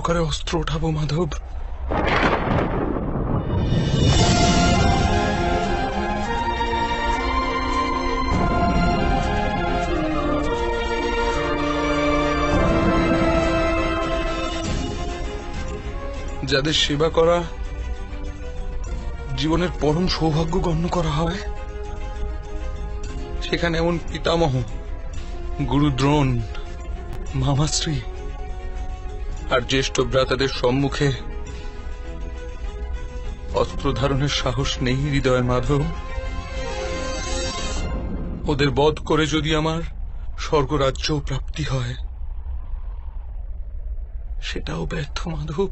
প্রকারে অস্ত্র ওঠাবো মাধব? যাদের সেবা করা জীবনের পরম সৌভাগ্য গণ্য করা হয়, সেখানে এমন পিতামহ, গুরু দ্রোণ, মামাশ্রী আর জ্যেষ্ঠ ভ্রাতাদের সম্মুখে অস্ত্র ধারণের সাহস নেই হৃদয়ের মাধব। ওদের বধ করে যদি আমার স্বর্গরাজ্য প্রাপ্তি হয়, সেটাও ব্যর্থ মাধব,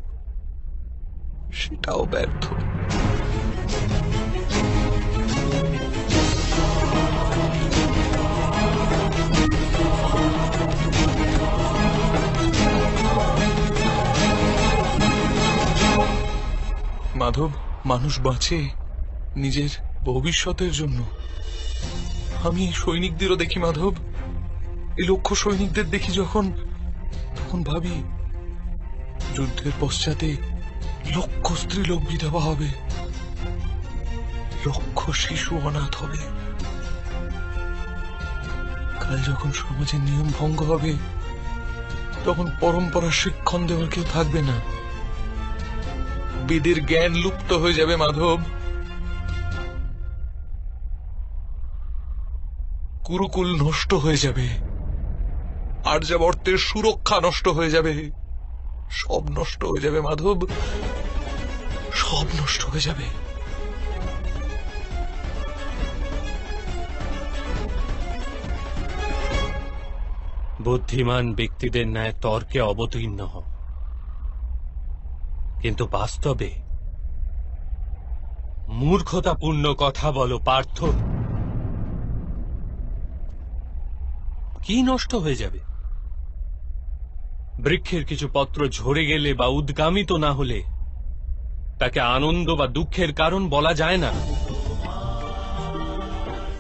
সেটাও ব্যর্থ। মাধব, মানুষ বাঁচে নিজের ভবিষ্যতের জন্য। আমি এই সৈনিকদেরও দেখি মাধব, এই লক্ষ সৈনিকদের দেখি যখন, তখন ভাবি যুদ্ধের পশ্চাতে লক্ষ স্ত্রীলোক বিধবা হবে, লক্ষ শিশু অনাথ হবে। কাল যখন সমাজের নিয়ম ভঙ্গ হবে, তখন পরম্পরা শিক্ষণ দেওয়ার কেউ থাকবে না, বেদের জ্ঞান লুপ্ত হয়ে যাবে মাধব, গুরুকুল নষ্ট হয়ে যাবে, আর্যাবর্তের সুরক্ষা নষ্ট হয়ে যাবে, সব নষ্ট হয়ে যাবে মাধব, সব নষ্ট হয়ে যাবে। বুদ্ধিমান ব্যক্তিদের ন্যায় তর্কে অবতীর্ণ হও, কিন্তু বাস্তবে মূর্খতাপূর্ণ কথা বলো পার্থ। কি নষ্ট হয়ে যাবে? বৃক্ষের কিছু পত্র ঝরে গেলে বা উদ্গামিত না হলে তাকে আনন্দ বা দুঃখের কারণ বলা যায় না।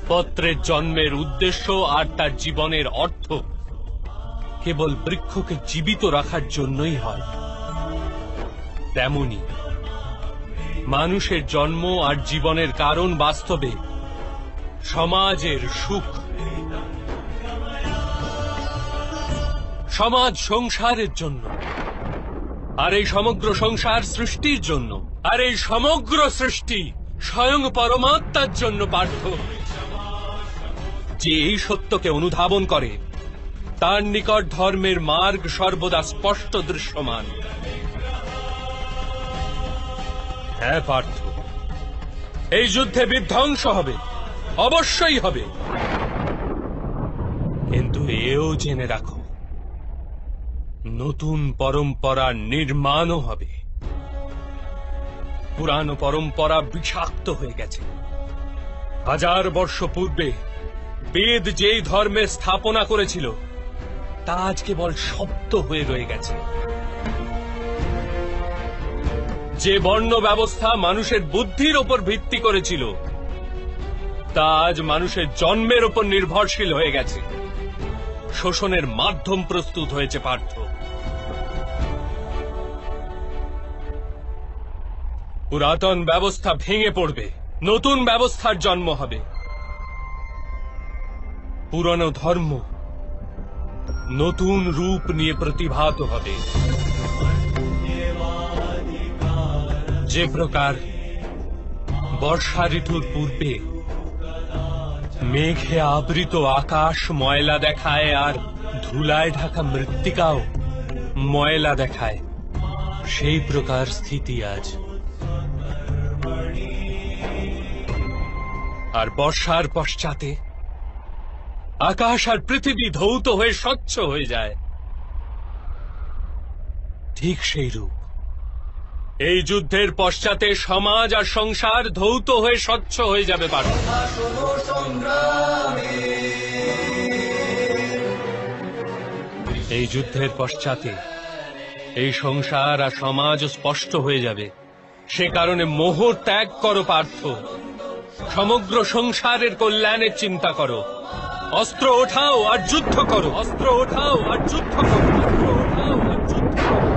পত্রের জন্মের উদ্দেশ্য আর তার জীবনের অর্থ কেবল বৃক্ষকে জীবিত রাখার জন্যই হয়। তেমনি মানুষের জন্ম আর জীবনের কারণ বাস্তবে সমাজের সুখ, সমাজ সংসারের জন্য, আর এই সমগ্র সংসার সৃষ্টির জন্য, আর এই সমগ্র সৃষ্টি স্বয়ং পরমাত্মার জন্য পার্থ। যে এই সত্যকে অনুধাবন করে তার নিকট ধর্মের মার্গ সর্বদা স্পষ্ট দৃশ্যমান। হ্যাঁ পার্থ, এই যুদ্ধে বিধ্বংস হবে, অবশ্যই হবে, কিন্তু এও জেনে রাখো নতুন পরম্পরা নির্মাণও হবে। পুরানো পরম্পরা বিষাক্ত হয়ে গেছে। 1000 বর্ষ পূর্বে বেদ যেই ধর্মের স্থাপনা করেছিল তা আজ কেবল শব্দ হয়ে রয়ে গেছে। যে বর্ণ ব্যবস্থা মানুষের বুদ্ধির ওপর ভিত্তি করেছিল তা আজ মানুষের জন্মের ওপর নির্ভরশীল হয়ে গেছে। শোষণের মাধ্যম প্রস্তুত হয়েছে পার্থ। পুরাতন ব্যবস্থা ভেঙে পড়বে, নতুন ব্যবস্থার জন্ম হবে। পুরনো ধর্ম নতুন রূপ নিয়ে প্রতিভাত হবে। যে প্রকার বর্ষা ঋতুর পূর্বে মেঘে আবৃত আকাশ ময়লা দেখায় আর ধুলায় ঢাকা মৃত্তিকাও ময়লা দেখায়, সেই প্রকার স্থিতি আজ। আর বর্ষার পশ্চাতে আকাশ আর পৃথিবী ধৌত হয়ে স্বচ্ছ হয়ে যায়, ঠিক সেই রূপ এই যুদ্ধের পশ্চাতে সমাজ আর সংসার ধৌত হয়ে স্বচ্ছ হয়ে যাবে পার্থ। এই যুদ্ধের পশ্চাতে এই সংসার আর সমাজ স্পষ্ট হয়ে যাবে। সে কারণে মোহ ত্যাগ করো পার্থ, সমগ্র সংসারের কল্যাণের চিন্তা করো। অস্ত্র ওঠাও আর যুদ্ধ করো, অস্ত্র ওঠাও আর যুদ্ধ করো, অস্ত্র ওঠাও আর যুদ্ধ করো।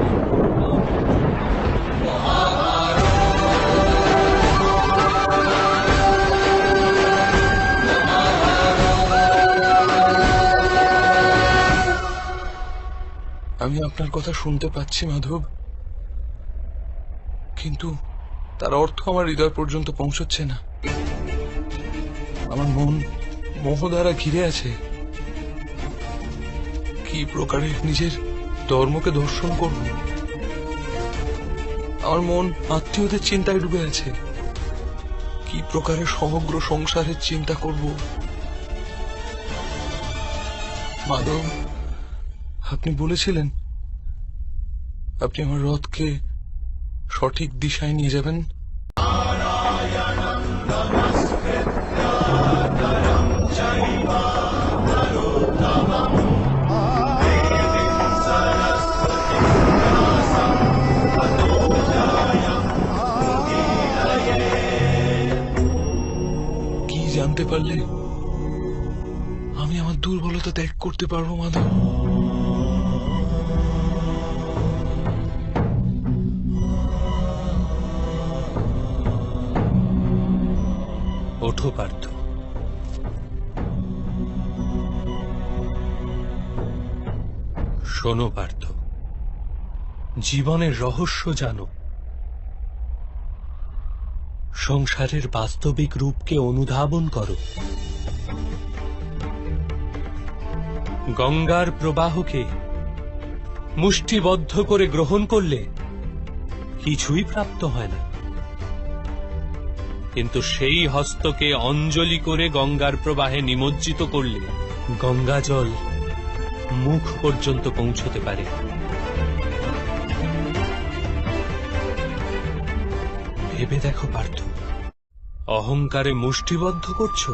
আমি আপনার কথা শুনতে পাচ্ছি মাধব, কিন্তু তার অর্থ আমার হৃদয় পর্যন্ত পৌঁছচ্ছে না। আমার মন মোহ দ্বারা ঘিরে আছে। কি প্রকারে নিজের ধর্মকে দর্শন করব? আমার মন আত্মীয়দের চিন্তায় ডুবে আছে। কি প্রকারে সমগ্র সংসারের চিন্তা করব? মাধব, আপনি বলেছিলেন আপনি আমার রথকে সঠিক দিশায় নিয়ে যাবেন। কি জানতে পারলে আমি আমার দুর্বলতা ত্যাগ করতে পারবো মাধব? ওঠো পার্থ, শোনো পার্থ, জীবনের রহস্য জানো, সংসারের বাস্তবিক রূপকে অনুধাবন করো। গঙ্গার প্রবাহকে মুষ্টিবদ্ধ করে গ্রহণ করলে কিছুই প্রাপ্ত হয় না, কিন্তু সেই হস্তকে অঞ্জলি করে গঙ্গার প্রবাহে নিমজ্জিত করলে গঙ্গা জল মুখ পর্যন্ত পৌঁছতে পারে। ভেবে দেখো পার্থ, অহংকারে মুষ্টিবদ্ধ করছো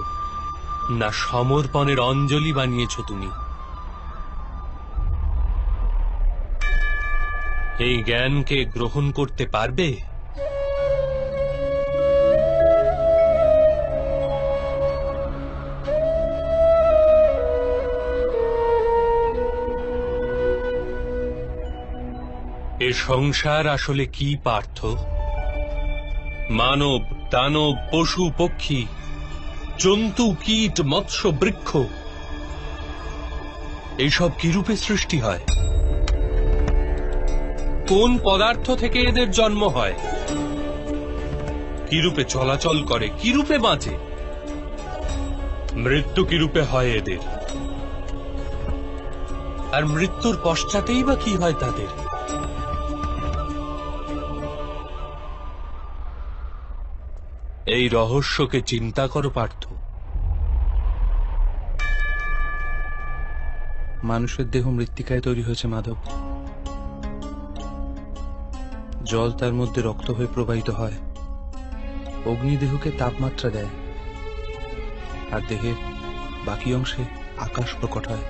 না সমর্পণের অঞ্জলি বানিয়েছ তুমি? এই জ্ঞানকে গ্রহণ করতে পারবে? এ সংসার আসলে কি পার্থ? মানব, দানব, পশু, পক্ষী, জন্তু, কীট, মৎস্য, বৃক্ষ, এইসব কিরূপে সৃষ্টি হয়? কোন পদার্থ থেকে এদের জন্ম হয়? কিরূপে চলাচল করে, কিরূপে বাঁচে? মৃত্যু কিরূপে হয় এদের? আর মৃত্যুর পশ্চাতেই বা কি হয় তাদের? এই রহস্যকে চিন্তা করো পার্থ। মানুষের দেহ মৃত্তিকায় তৈরি হয়েছে মাধব। জল তার মধ্যে রক্ত হয়ে প্রবাহিত হয়, অগ্নি দেহকে তাপমাত্রা দেয়, আর দেহের বাকি অংশে আকাশ প্রকট হয়,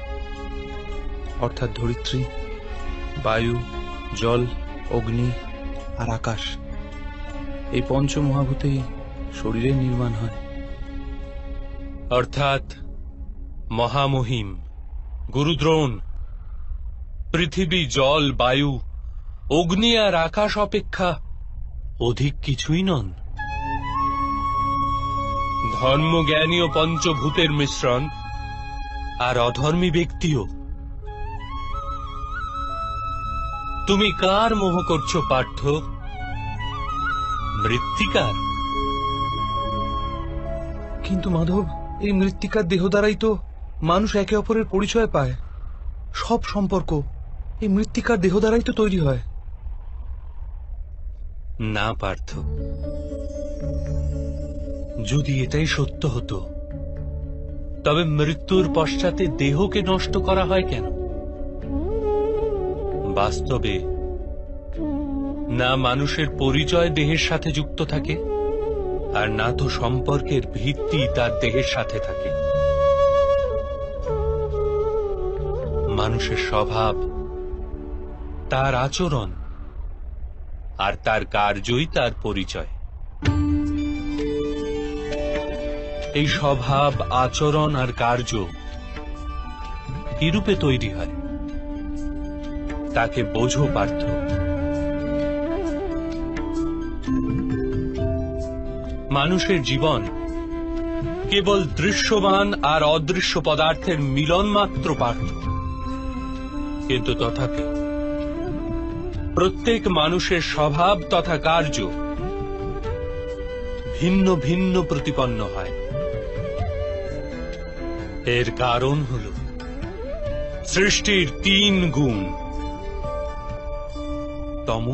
অর্থাৎ ধরিত্রী, বায়ু, জল, অগ্নি আর আকাশ, এই পঞ্চ মহাভূতেই শরীরের নির্মাণ হয়। অর্থাৎ মহামহিম গুরুদ্রোণ পৃথিবী, জল, বায়ু, অগ্নি আর আকাশ অপেক্ষা অধিক কিছুই নন। ধর্মজ্ঞানী ও পঞ্চভূতের মিশ্রণ, আর অধর্মী ব্যক্তিও। তুমি কার মোহ করছো পার্থ? মৃত্তিকার? কিন্তু মাধব, এই মৃত্তিকার দেহ দ্বারাই তো মানুষ একে অপরের পরিচয় পায়। সব সম্পর্ক এই মৃত্তিকার দেহ দ্বারাই তো তৈরি হয়। না পার্থ, যদি এটাই সত্য হতো তবে মৃত্যুর পশ্চাতে দেহকে নষ্ট করা হয় কেন? বাস্তবে না মানুষের পরিচয় দেহের সাথে যুক্ত থাকে, আর না তো সম্পর্কের ভিত্তি তার দেহের সাথে থাকে। মানুষের স্বভাব, তার আচরণ আর তার কার্যই তার পরিচয়। এই স্বভাব, আচরণ আর কার্য কিরূপে তৈরি হয় তাকে বোঝো পার্থ। মানুষের জীবন কেবল দৃশ্যমান আর অদৃশ্য পদার্থের মিলন মাত্র পার্থ, কিন্তু তথাপি প্রত্যেক মানুষের স্বভাব তথা কার্য ভিন্ন ভিন্ন প্রতিপন্ন হয়। এর কারণ হল সৃষ্টির 3 গুণ: তম,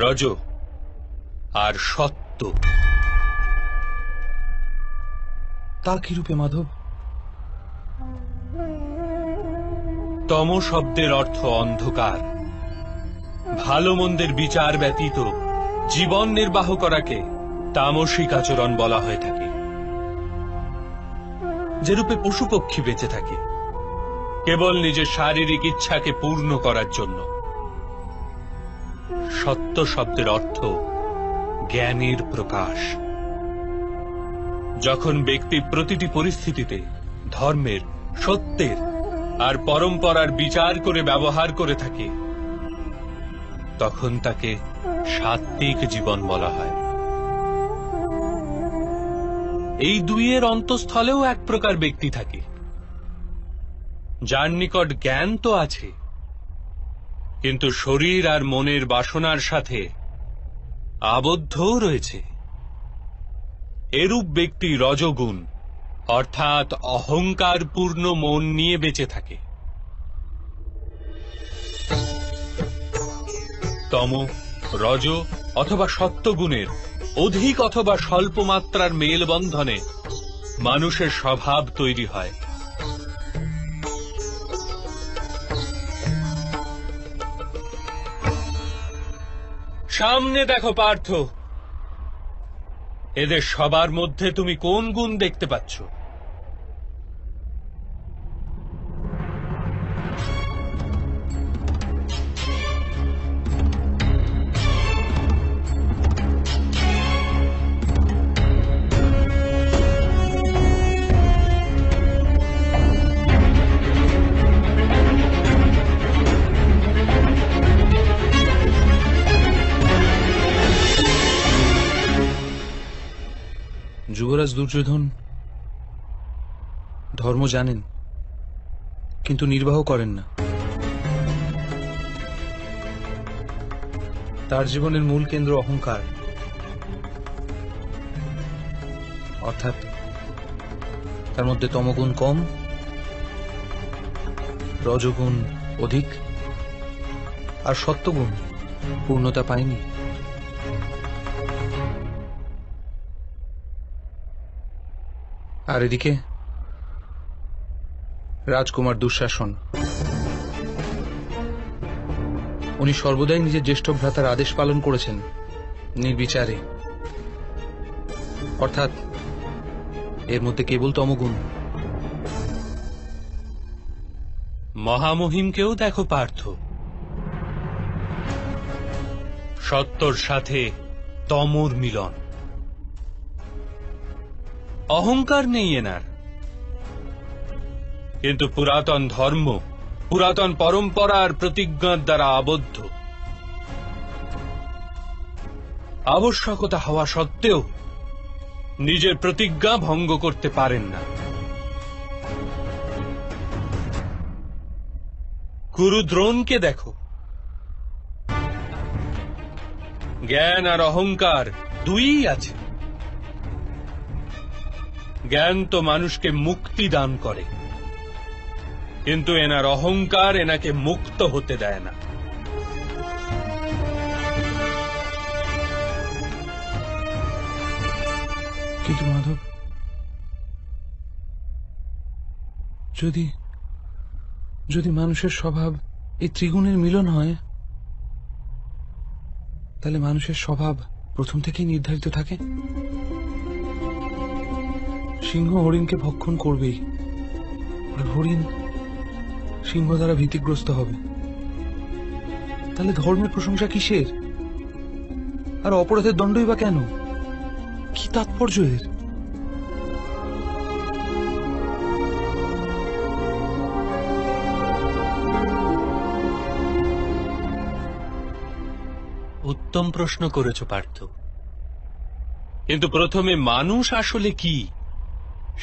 রজ আর সত্য। তা কি রূপে মাধব? তম শব্দের অর্থ অন্ধকার। ভালো মন্দের বিচার ব্যতীত জীবন নির্বাহ করাকে তামসিক আচরণ বলা হয়ে থাকে। যেরূপে পশু পক্ষী বেঁচে থাকে কেবল নিজের শারীরিক ইচ্ছাকে পূর্ণ করার জন্য। সত্য শব্দের অর্থ জ্ঞানের প্রকাশ। যখন ব্যক্তি প্রতিটি পরিস্থিতিতে ধর্মের, সত্যের আর পরম্পরার বিচার করে ব্যবহার করে থাকে তখন তাকে সাত্ত্বিক জীবন বলা হয়। এই দুইয়ের অন্তঃস্থলেও এক প্রকার ব্যক্তি থাকে যার নিকট জ্ঞান তো আছে, কিন্তু শরীর আর মনের বাসনার সাথে আবদ্ধও রয়েছে। এরূপ ব্যক্তি রজগুণ অর্থাৎ অহংকার পূর্ণ মন নিয়ে বেঁচে থাকে। তম, রজ অথবা সত্যগুণের অধিক অথবা স্বল্প মাত্রার মেলবন্ধনে মানুষের স্বভাব তৈরি হয়। সামনে দেখো পার্থ, এদের সবার মধ্যে তুমি কোন গুণ দেখতে পাচ্ছ? যুবরাজ দুর্যোধন ধর্ম জানেন, কিন্তু নির্বাহ করেন না। তার জীবনের মূল কেন্দ্র অহংকার, অর্থাৎ তার মধ্যে তমগুণ কম, রজগুণ অধিক, আর সত্যগুণ পূর্ণতা পায়নি। আর এদিকে রাজকুমার দুঃশাসন, উনি সর্বদাই নিজের জ্যেষ্ঠ ভ্রাতার আদেশ পালন করেছেন নির্বিচারে, অর্থাৎ এর মধ্যে কেবল তমগুণ। মহামহিমকেও দেখো পার্থ, সত্যর সাথে তমর মিলন। অহংকার নেই এনার, কিন্তু পুরাতন ধর্ম, পুরাতন পরম্পরার প্রতিজ্ঞার দ্বারা আবদ্ধ। আবশ্যকতা হওয়া সত্ত্বেও নিজের প্রতিজ্ঞা ভঙ্গ করতে পারেন না। গুরু দ্রোণকে দেখো, জ্ঞান আর অহংকার দুইই আছে। জ্ঞান তো মানুষকে মুক্তি দান করে, কিন্তু এনার অহংকার এনাকে মুক্ত হতে দেয় না। কিন্তু মাধব, যদি মানুষের স্বভাব এই ত্রিগুণের মিলন হয়, তাহলে মানুষের স্বভাব প্রথম থেকেই নির্ধারিত থাকে। সিংহ হরিণকে ভক্ষণ করবেই, আর হরিণ সিংহ দ্বারা ভীতিগ্রস্ত হবে। তাহলে ধর্মের প্রশংসা কিসের? আর অপরাধের দণ্ডই বা কেন? কি তাৎপর্য এর? উত্তম প্রশ্ন করেছ পার্থ, কিন্তু প্রথমে মানুষ আসলে কি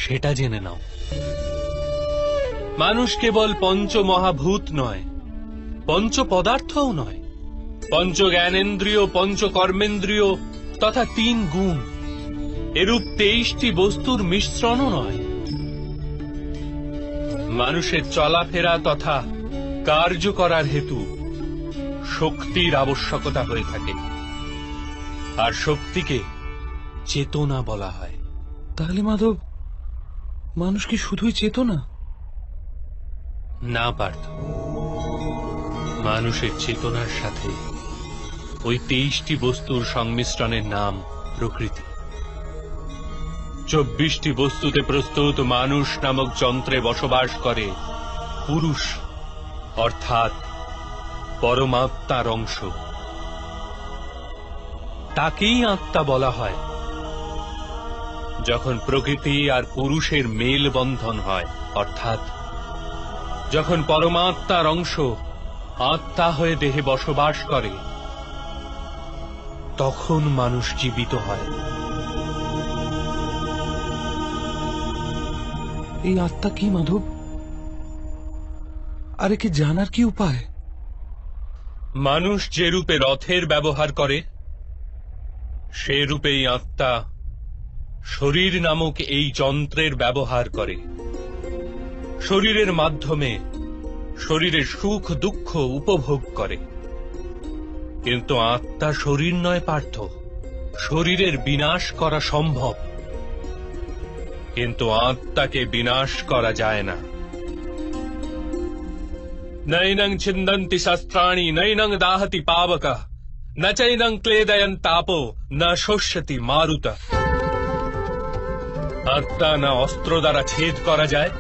সেটা জেনে নাও। মানুষ কেবল পঞ্চ মহাভূত নয়, পঞ্চ পদার্থও নয়, পঞ্চ জ্ঞানেন্দ্রিয়, পঞ্চ কর্মেন্দ্রিয় তথা 3 গুণ, এরূপ 23টি বস্তুর মিশ্রণও নয়। মানুষের চলাফেরা তথা কার্য করার হেতু শক্তির আবশ্যকতা হয়ে থাকে, আর শক্তিকে চেতনা বলা হয়। তাহলে মাধব, মানুষ কি শুধুই চেতনা? না পার্থ, মানুষের চেতনার সাথে ওই 23টি বস্তুর সংমিশ্রণের নাম প্রকৃতি। 24টি বস্তুতে প্রস্তুত মানুষ নামক যন্ত্রে বসবাস করে পুরুষ, অর্থাৎ পরমাত্মার অংশ। তাকেই আত্মা বলা হয়। যখন প্রকৃতি আর পুরুষের মেল বন্ধন হয়, অর্থাৎ যখন পরমাত্মার অংশ আত্মা হয়ে দেহে বসবাস করে, তখন মানুষ জীবিত হয়। এই আত্মা কি মাধব? আর একে জানার কি উপায়? মানুষ যে রূপে রথের ব্যবহার করে, সে রূপেই আত্মা শরীর নামক এই যন্ত্রের ব্যবহার করে। শরীরের মাধ্যমে শরীরের সুখ দুঃখ উপভোগ করে। কিন্তু আত্মা শরীর নয় পার্থ। শরীরের বিনাশ করা সম্ভব, কিন্তু আত্মাকে বিনাশ করা যায় না। নৈনং ছিন্দন্তি শস্ত্রাণি, নৈনং দাহতি পাবকঃ, ন চৈনং ক্লেদয়ন তাপো, ন শোষ্যতি মারুতঃ। আত্মা না অস্ত্র দ্বারা ছেদ করা যায়,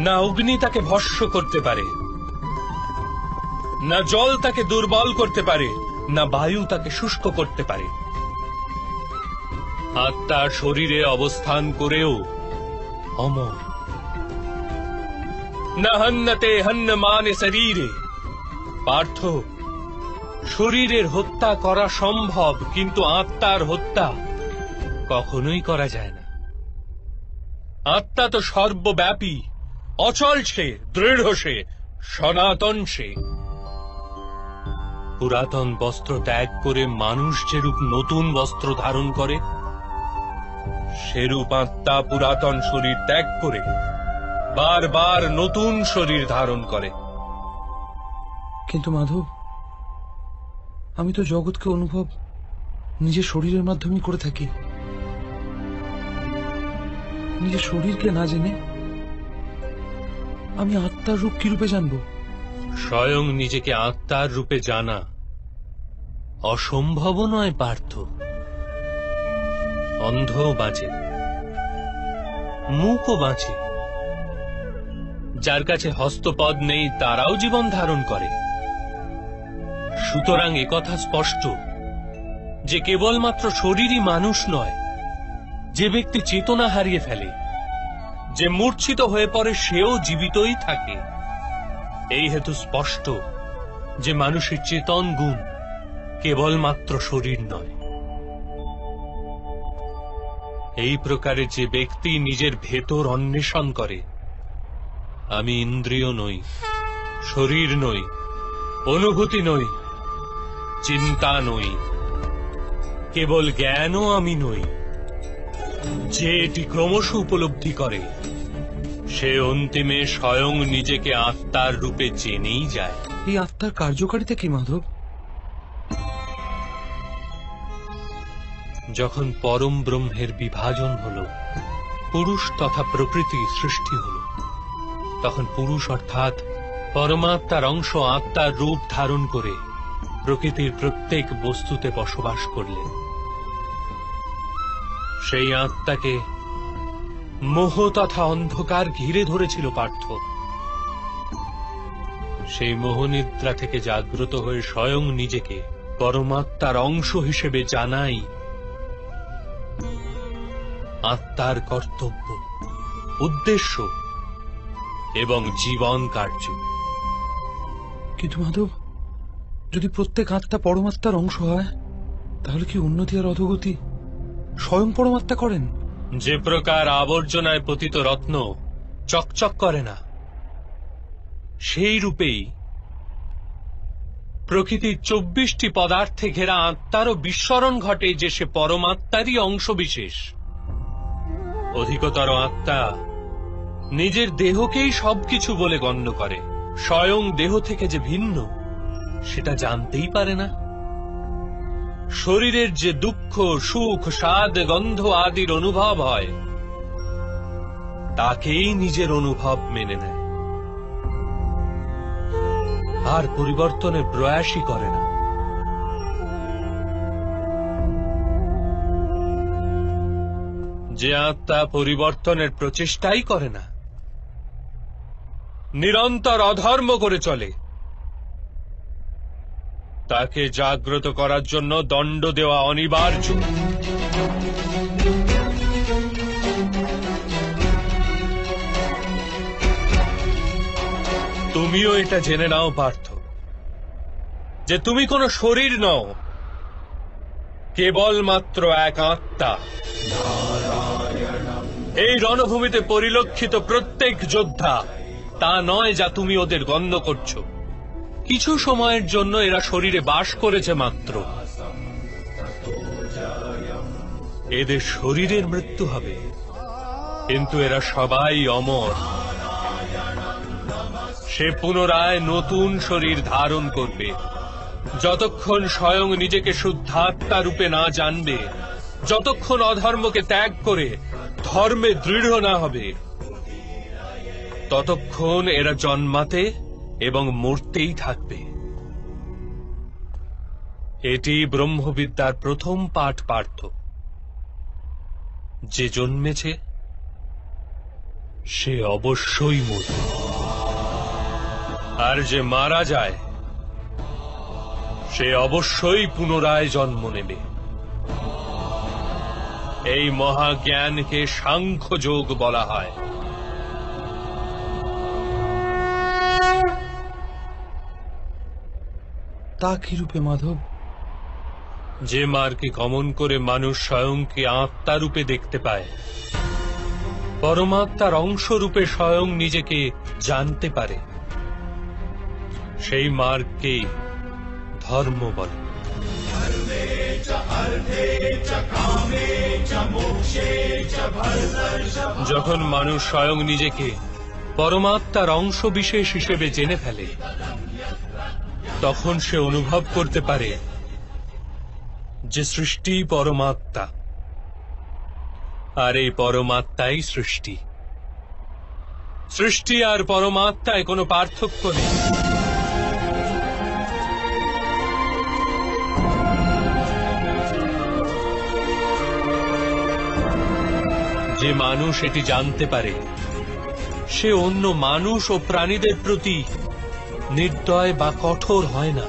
না অগ্নি তাকে ভস্ম করতে পারে, না জল তাকে দুর্বল করতে পারে, না বায়ু তাকে শুষ্ক করতে পারে। আত্মা শরীরে অবস্থান করেও অমর। না হন্যতে হন্যমানে শরীরে। পার্থ, শরীরের হত্যা করা সম্ভব, কিন্তু আত্মার হত্যা কখনোই করা যায় না। আত্মা তো সর্বব্যাপী, অচল সে, দৃঢ় সে, সনাতন সে। পুরাতন বস্ত্র ত্যাগ করে মানুষ যেরূপ নতুন বস্ত্র ধারণ করে, সেরূপ আত্মা পুরাতন শরীর ত্যাগ করে বারবার নতুন শরীর ধারণ করে। কিন্তু মাধব, আমি তো জগৎকে অনুভব নিজের শরীরের মাধ্যমে করে থাকি। নিজের শরীরকে না জেনে আমি আত্মার রূপ কি রূপে জানবো? স্বয়ং নিজেকে আত্মার রূপে জানা অসম্ভব নয় পার্থ। অন্ধও বাঁচে, মূকও বাঁচে, যার কাছে হস্তপদ নেই তারাও জীবন ধারণ করে। সুতরাং একথা স্পষ্ট যে কেবলমাত্র শরীরই মানুষ নয়। যে ব্যক্তি চেতনা হারিয়ে ফেলে, যে মূর্ছিত হয়ে পড়ে, সেও জীবিতই থাকে। এই হেতু স্পষ্ট যে মানুষের চেতন গুণ কেবলমাত্র শরীর নয়। এই প্রকারে যে ব্যক্তি নিজের ভেতর অন্বেষণ করে, আমি ইন্দ্রিয় নই, শরীর নই, অনুভূতি নই, চিন্তা নই, কেবল জ্ঞানও আমি নই, যে এটি ক্রমশ উপলব্ধি করে, সে অন্তিমে স্বয়ং নিজেকে আত্মার রূপে জেনেই যায়। এই আত্মার কার্যকারিতা কি মাধব? যখন পরম ব্রহ্মের বিভাজন হল, পুরুষ তথা প্রকৃতি সৃষ্টি হল, তখন পুরুষ অর্থাৎ পরমাত্মার অংশ আত্মার রূপ ধারণ করে প্রকৃতির প্রত্যেক বস্তুতে বসবাস করলেন। সেই আত্মাকে মোহ তথা অন্ধকার ঘিরে ধরেছিল পার্থ। সেই মোহনিদ্রা থেকে জাগ্রত হয়ে স্বয়ং নিজেকে পরমাত্মার অংশ হিসেবে জানাই আত্মার কর্তব্য, উদ্দেশ্য এবং জীবন কার্য। কিন্তু মাধব, যদি প্রত্যেক আত্মা পরমাত্মার অংশ হয়, তাহলে কি উন্নতি আর অধোগতি স্বয়ং পরমাত্মা করেন? যে প্রকার আবর্জনায় পতিত রত্ন চকচক করে না, সেই রূপেই প্রকৃতির 24টি পদার্থে ঘেরা আত্মারও বিস্মরণ ঘটে যে সে পরমাত্মারই অংশবিশেষ। অধিকতর আত্মা নিজের দেহকেই সবকিছু বলে গণ্য করে, স্বয়ং দেহ থেকে যে ভিন্ন সেটা জানতেই পারে না। শরীরের যে দুঃখ, সুখ, স্বাদ, গন্ধ আদির অনুভব হয় তাকেই নিজের অনুভব মেনে নেয়, আর পরিবর্তনের প্রয়াসই করে না। যে আত্মা পরিবর্তনের প্রচেষ্টাই করে না, নিরন্তর অধর্ম করে চলে, তাকে জাগ্রত করার জন্য দণ্ড দেওয়া অনিবার্য। তুমিও এটা জেনে নাও পার্থ, যে তুমি কোনো শরীর নও, কেবলমাত্র এক আত্মা। এই রণভূমিতে পরিলক্ষিত প্রত্যেক যোদ্ধা তা নয় যা তুমি ওদের গণ্য করছো। কিছু সময়ের জন্য এরা শরীরে বাস করেছে মাত্র, এদের শরীরের মৃত্যু হবে, কিন্তু এরা সবাই অমর। সে পুনরায় নতুন শরীর ধারণ করবে। যতক্ষণ স্বয়ং নিজেকে শুদ্ধাত্মা রূপে না জানবে, যতক্ষণ অধর্মকে ত্যাগ করে ধর্মে দৃঢ় না হবে, ততক্ষণ এরা জন্মাতে এবং মরতেই থাকবে। এটি ব্রহ্মবিদ্যার প্রথম পাঠ পার্থ। যে জন্মেছে সে অবশ্যই মরবে, আর যে মারা যায় সে অবশ্যই পুনরায় জন্ম নেবে। এই মহাজ্ঞানকে সাংখ্য যোগ বলা হয়। তা কি রূপে মাধব? যে মার্গে গমন করে মানুষ স্বয়ংকে আত্মা রূপে দেখতে পায়, পরমাত্মার অংশ রূপে স্বয়ং নিজেকে জানতে পারে, সেই মার্গকেই ধর্ম বলে। যখন মানুষ স্বয়ং নিজেকে পরমাত্মার অংশ বিশেষ হিসেবে জেনে ফেলে, তখন সে অনুভব করতে পারে যে সৃষ্টি পরমাত্মা, আর এই পরমাত্মাই সৃষ্টি। সৃষ্টি আর পরমাত্মায় কোনো পার্থক্য নেই। যে মানুষ এটি জানতে পারে, সে অন্য মানুষ ও প্রাণীদের প্রতি নির্দয় বা কঠোর হয় না।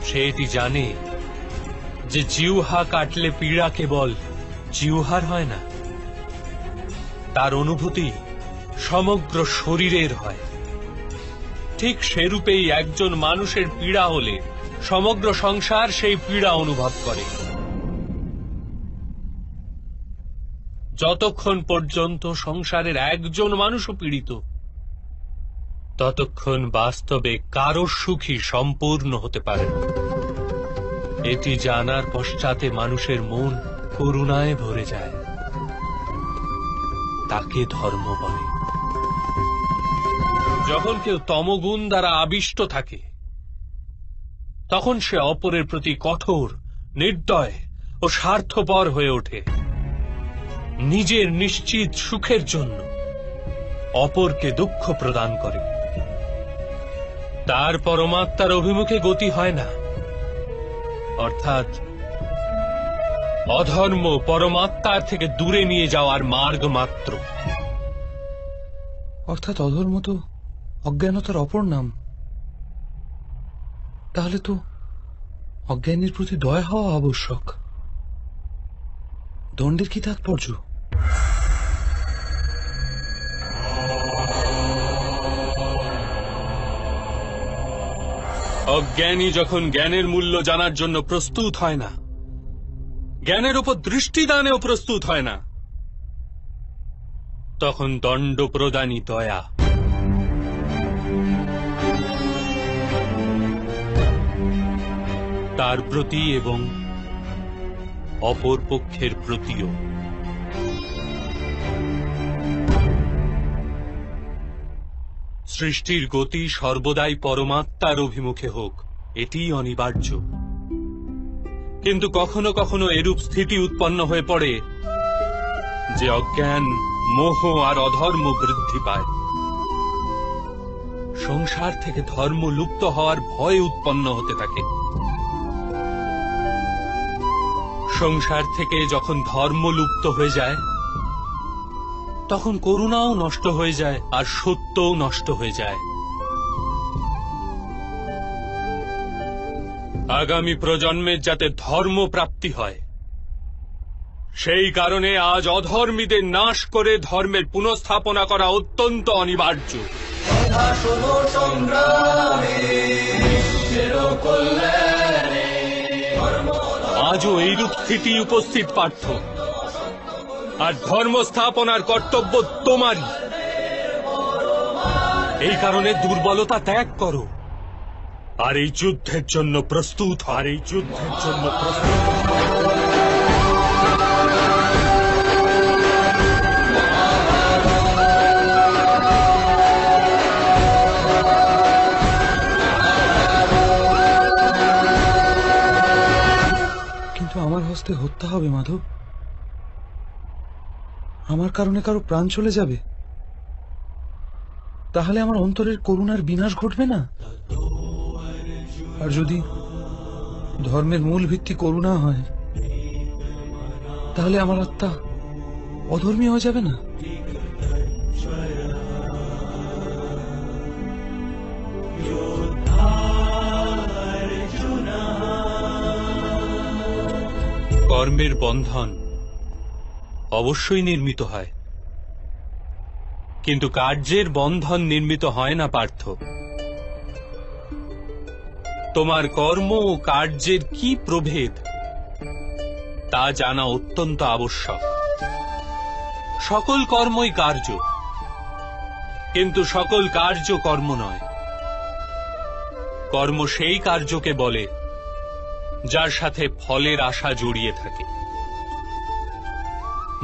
সে এটি জানে যে জিহ্বা কাটলে পীড়া কেবল জিহ্বার হয় না, তার অনুভূতি সমগ্র শরীরের হয়। ঠিক সেরূপেই একজন মানুষের পীড়া হলে সমগ্র সংসার সেই পীড়া অনুভব করে। যতক্ষণ পর্যন্ত সংসারের একজন মানুষও পীড়িত, ততক্ষণ বাস্তবে কারো সুখী সম্পূর্ণ হতে পারে না। এটি জানার পশ্চাতে মানুষের মন করুণায় ভরে যায়, তাকে ধর্ম বলে। যখন কেউ তমগুণ দ্বারা আবিষ্ট থাকে, তখন সে অপরের প্রতি কঠোর, নির্দয় ও স্বার্থপর হয়ে ওঠে। নিজের নিশ্চিত সুখের জন্য অপরকে দুঃখ প্রদান করে। তার পরমাত্মার অভিমুখে গতি হয় না, অর্থাৎ অধর্ম পরমাত্মার থেকে দূরে নিয়ে যাওয়ার মার্গ মাত্র। অর্থাৎ অধর্ম তো অজ্ঞানতার অপর নাম। তাহলে তো অজ্ঞানীর প্রতি দয়া হওয়া আবশ্যক। দণ্ডের কি তাৎপর্য? অজ্ঞানী যখন জ্ঞানের মূল্য জানার জন্য প্রস্তুত হয় না, জ্ঞানের উপর দৃষ্টিদানেও প্রস্তুত হয় না, তখন দণ্ড প্রদানই দয়া। তার প্রতি এবং অপর পক্ষের প্রতিও। সৃষ্টির গতি সর্বদাই পরমাত্মার অভিমুখে হোক, এটিই অনিবার্য। কিন্তু কখনো কখনো এরূপ স্থিতি উৎপন্ন হয়ে পড়ে যে অজ্ঞান, মোহ আর অধর্ম বৃদ্ধি পায়। সংসার থেকে ধর্ম লুপ্ত হওয়ার ভয় উৎপন্ন হতে থাকে। সংসার থেকে যখন ধর্ম লুপ্ত হয়ে যায়, তখন করুণাও নষ্ট হয়ে যায় আর সত্যও নষ্ট হয়ে যায়। আগামী প্রজন্মের যাতে ধর্ম প্রাপ্তি হয়, সেই কারণে আজ অধর্মীদের নাশ করে ধর্মের পুনঃস্থাপনা করা অত্যন্ত অনিবার্য। আজও এইরূপ স্থিতি উপস্থিত পার্থ, আর ধর্ম স্থাপনার কর্তব্য তোমারই। এই কারণে দুর্বলতা ত্যাগ করো আর এই যুদ্ধের জন্য প্রস্তুত কিন্তু আমার হস্তে হত্যা হবে মাধব। আমার কারণে কারো প্রাণ চলে যাবে, তাহলে আমার অন্তরের করুণার বিনাশ ঘটবে না? আর যদি ধর্মের মূল ভিত্তি করুণা হয়, তাহলে আমার আত্মা অধর্মী হয়ে যাবে না? কর্মের বন্ধন অবশ্যই নির্মিত হয়, কিন্তু কার্যের বন্ধন নির্মিত হয় না পার্থ। তোমার কর্ম ও কার্যের কি প্রভেদ তা জানা অত্যন্ত আবশ্যক। সকল কর্মই কার্য, কিন্তু সকল কার্য কর্ম নয়। কর্ম সেই কার্যকে বলে যার সাথে ফলের আশা জড়িয়ে থাকে।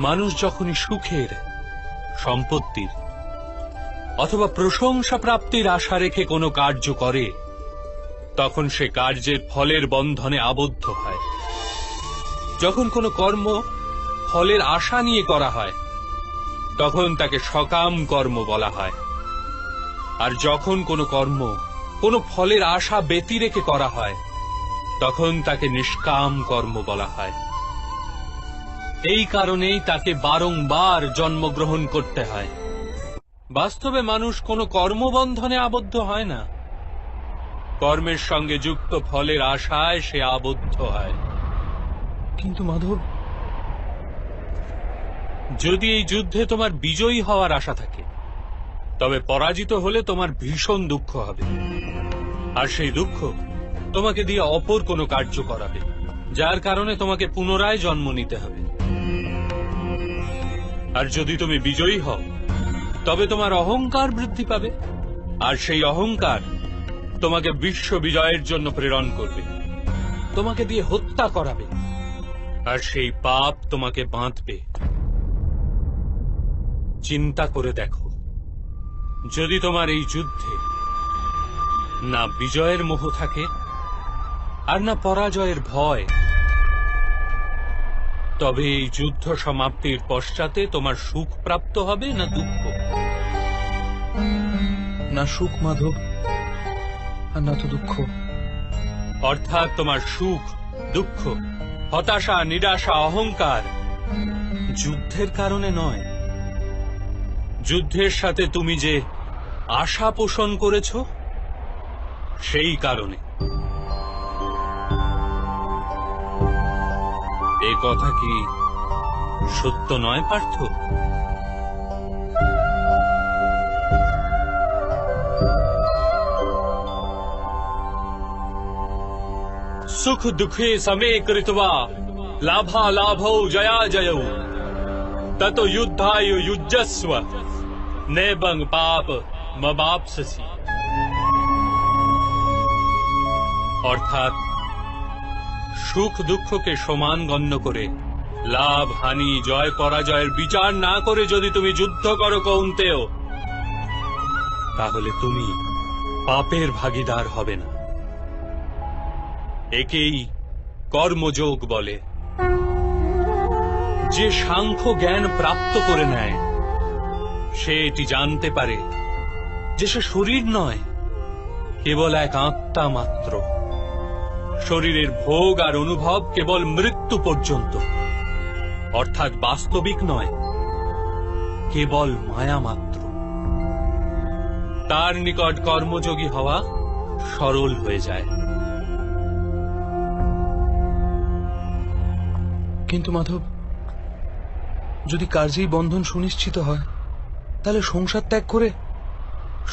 মানুষ যখনই সুখের, সম্পত্তির অথবা প্রশংসা প্রাপ্তির আশা রেখে কোনো কার্য করে, তখন সে কার্যের ফলের বন্ধনে আবদ্ধ হয়। যখন কোনো কর্ম ফলের আশা নিয়ে করা হয়, তখন তাকে সকাম কর্ম বলা হয়। আর যখন কোনো কর্ম কোনো ফলের আশা ব্যতি রেখে করা হয়, তখন তাকে নিষ্কাম কর্ম বলা হয়। এই কারণেই তাকে বারংবার জন্মগ্রহণ করতে হয়। বাস্তবে মানুষ কোনো কর্মবন্ধনে আবদ্ধ হয় না, কর্মের সঙ্গে যুক্ত ফলের আশায় সে আবদ্ধ হয়। কিন্তু মাধব, যদি এই যুদ্ধে তোমার বিজয়ী হওয়ার আশা থাকে, তবে পরাজিত হলে তোমার ভীষণ দুঃখ হবে। আর সেই দুঃখ তোমাকে দিয়ে অপর কোনো কার্য করাবে, যার কারণে তোমাকে পুনরায় জন্ম নিতে হবে। আর যদি তুমি বিজয়ী হও, তবে তোমার অহংকার বৃদ্ধি পাবে, আর সেই অহংকার তোমাকে বিশ্ব বিজয়ের জন্য প্রেরণ করবে, তোমাকে দিয়ে হত্যা করাবে, আর সেই পাপ তোমাকে বাঁধবে। চিন্তা করে দেখো, যদি তোমার এই যুদ্ধে না বিজয়ের মোহ থাকে আর না পরাজয়ের ভয়, তবে এই যুদ্ধ সমাপ্তির পশ্চাতে তোমার সুখ প্রাপ্ত হবে না দুঃখ? না সুখ মাধব, আর না তো দুঃখ। অর্থাৎ তোমার সুখ, দুঃখ, হতাশা, নিরাশা, অহংকার যুদ্ধের কারণে নয়, যুদ্ধের সাথে তুমি যে আশা পোষণ করেছ সেই কারণে। এ কথা কি সত্য নয় পার্থ? সুখ দুঃখে সमे কৃত্বা লাভা লাভৌ জয়া জয়ৌ তত যুদ্ধায় যুজ্যস্ব নৈবং পাপ মবাপ্সসি। অর্থাৎ সুখ দুঃখকে সমান গণ্য করে, লাভ হানি জয় পরাজয়ের বিচার না করে যদি তুমি যুদ্ধ করো কৌন্তেয়, তাহলে তুমি পাপের ভাগীদার হবে না। একেই কর্মযোগ বলে। যে সাংখ্য জ্ঞান প্রাপ্ত করে নেয় সে এটি জানতে পারে যে সে শরীর নয়, কেবল এক আত্মা মাত্র। শরীরের ভোগ আর অনুভব কেবল মৃত্যু পর্যন্ত, অর্থাৎ বাস্তবিক নয়, কেবল মায়া মাত্র। তার নিকট কর্মযোগী হওয়া সরল হয়ে যায়। কিন্তু মাধব, যদি কার্যেই বন্ধন সুনিশ্চিত হয়, তাহলে সংসার ত্যাগ করে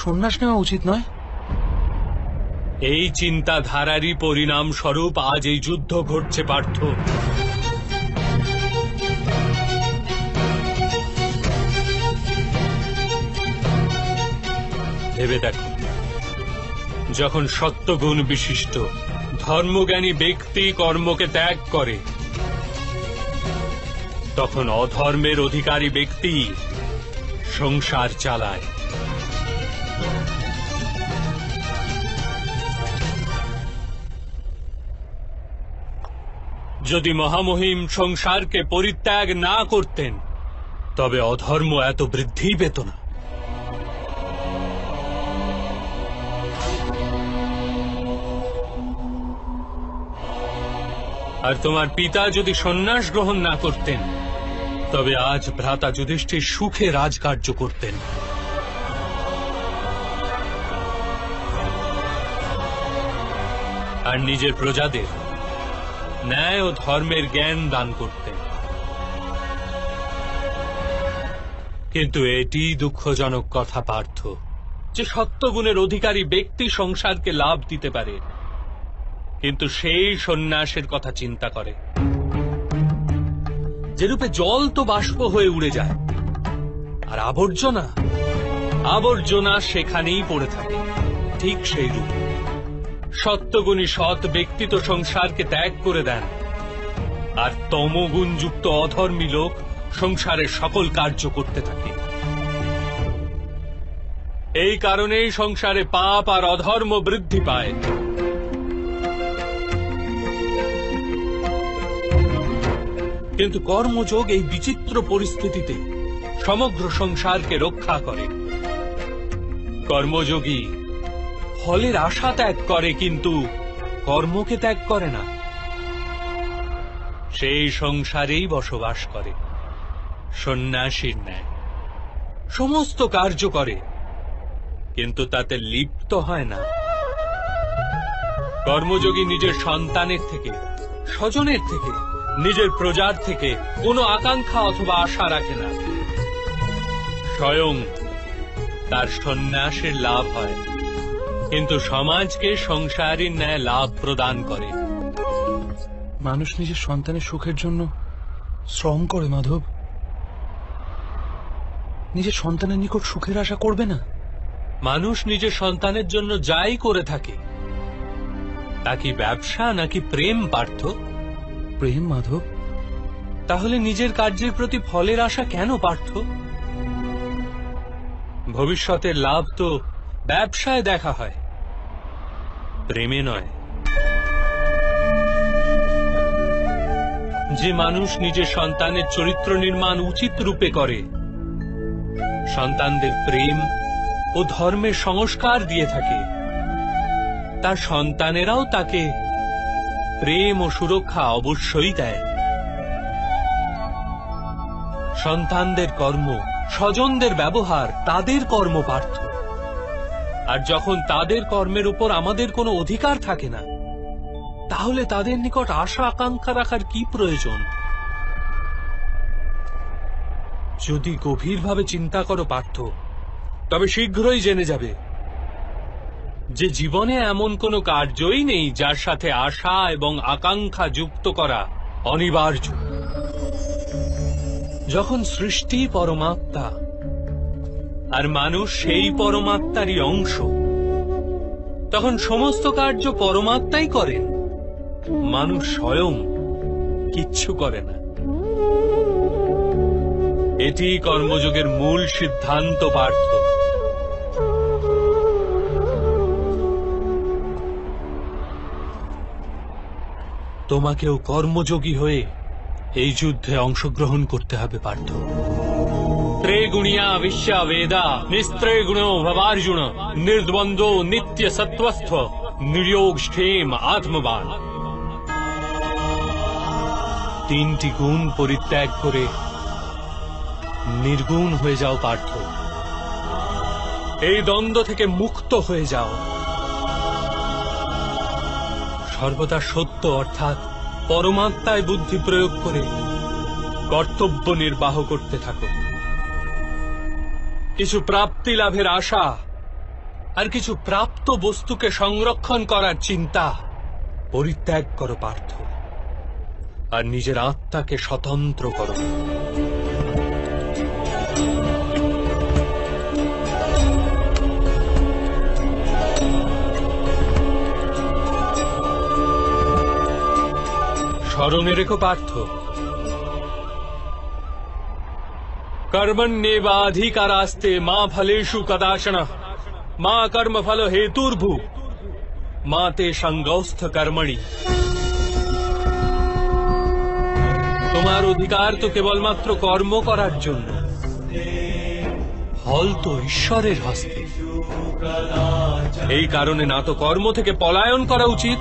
সন্ন্যাস নেওয়া উচিত নয়? এই চিন্তাধারারই পরিণাম স্বরূপ আজ এই যুদ্ধ ঘটছে পার্থ। ভেবে দেখো, যখন সত্যগুণ বিশিষ্ট ধর্মজ্ঞানী ব্যক্তি কর্মকে ত্যাগ করে, তখন অধর্মের অধিকারী ব্যক্তি সংসার চালায়। যদি মহামহিম সংসারকে পরিত্যাগ না করতেন, তবে অধর্ম এত বৃদ্ধি পেত না। আর তোমার পিতা যদি সন্ন্যাস গ্রহণ না করতেন, তবে আজ ভ্রাতা যুধিষ্ঠির সুখে রাজকার্য করতেন। আর নিজের প্রজাদের ন্যায় ও ধর্মের জ্ঞান দান করতেন। কিন্তু এটি দুঃখজনক কথা পার্থ, যে সত্যগুণের অধিকারী ব্যক্তি সংসারকে লাভ দিতে পারে, কিন্তু সেই সন্ন্যাসের কথা চিন্তা করে। যেরূপে জল তো বাষ্প হয়ে উড়ে যায়, আর আবর্জনা আবর্জনা সেখানেই পড়ে থাকে, ঠিক সেই রূপ সত্যগুণী সৎ ব্যক্তি তো সংসারকে ত্যাগ করে দেন, আর তমগুণযুক্ত অধর্মী লোক সংসারের সকল কার্য করতে থাকে। এই কারণেই সংসারে পাপ আর অধর্ম বৃদ্ধি পায়। কিন্তু কর্মযোগ এই বিচিত্র পরিস্থিতিতে সমগ্র সংসারকে রক্ষা করে। কর্মযোগী ফলের আশা ত্যাগ করে, কিন্তু কর্মকে ত্যাগ করে না। সেই সংসারেই বসবাস করে সন্ন্যাসীর ন্যায়, সমস্ত কার্য করে, কিন্তু তাতে লিপ্ত হয় না। কর্মযোগী নিজের সন্তানের থেকে, স্বজনের থেকে, নিজের প্রজার থেকে কোনো আকাঙ্ক্ষা অথবা আশা রাখে না। স্বয়ং তার সন্ন্যাসের লাভ হয়, কিন্তু সমাজকে সংসারের ন্যায় লাভ প্রদান করে। মানুষ নিজের সন্তানের সুখের জন্য শ্রম করে মাধব, নিজের সন্তানের নিকট সুখের আশা করবে না। মানুষ নিজের সন্তানের জন্য যাই করে থাকে, তা কি ব্যবসা নাকি প্রেম পার্থ? প্রেম মাধব। তাহলে নিজের কার্যের প্রতি ফলের আশা কেন পার্থ? ভবিষ্যতের লাভ তো ব্যবসায় দেখা হয়, প্রেমে নয়। যে মানুষ নিজের সন্তানের চরিত্র নির্মাণ উচিত রূপে করে, সন্তানদের প্রেম ও ধর্মের সংস্কার দিয়ে থাকে, তার সন্তানেরাও তাকে প্রেম ও সুরক্ষা অবশ্যই দেয়। সন্তানদের কর্ম, স্বজনদের ব্যবহার তাদের কর্ম পার্থ। আর যখন তাদের কর্মের উপর আমাদের কোনো অধিকার থাকে না, তাহলে তাদের নিকট আশা আকাঙ্ক্ষা রাখার কি প্রয়োজন? যদি গভীরভাবে চিন্তা করো পার্থ, তবে শীঘ্রই জেনে যাবে যে জীবনে এমন কোনো কার্যই নেই যার সাথে আশা এবং আকাঙ্ক্ষা যুক্ত করা অনিবার্য। যখন সৃষ্টি পরমাত্মা আর মানুষ সেই পরমাত্মারই অংশ, তখন সমস্ত কার্য পরমাত্মাই করেন, মানুষ স্বয়ং কিচ্ছু করে না। এটি কর্মযোগের মূল সিদ্ধান্ত পার্থ। তোমাকেও কর্মযোগী হয়ে এই যুদ্ধে অংশগ্রহণ করতে হবে পার্থ। ত্রেগুণিয়া বিশ্বা বেদা নিস্ত্রেগুণো ভবার্জুন নির্দ্বন্দ্ব নিত্য সত্ত্বস্থ নির্যোগ ক্ষেম আত্মবান। তিনটি গুণ পরিত্যাগ করে নির্গুণ হয়ে যাও পার্থ। এই দ্বন্দ্ব থেকে মুক্ত হয়ে যাও। সর্বদা সত্য অর্থাৎ পরমাত্মায় বুদ্ধি প্রয়োগ করে কর্তব্য নির্বাহ করতে থাকো। কিছু প্রাপ্তি লাভের আশা আর কিছু প্রাপ্ত বস্তুকে সংরক্ষণ করার চিন্তা পরিত্যাগ করো পার্থ, আর নিজের আত্মাকে স্বতন্ত্র করো। স্মরণে রেখো পার্থ, कर्मण्येवाधिकारास्ते मा फलेषु कदाचन मा कर्म फल हेतुर्भु मा ते संगौस्थ कर्मणि। তোমার অধিকার তো কেবলমাত্র কর্ম করার জন্য, ফল তো ঈশ্বরের হস্তে। এই কারণে না তো কর্ম থেকে পলায়ন করা উচিত,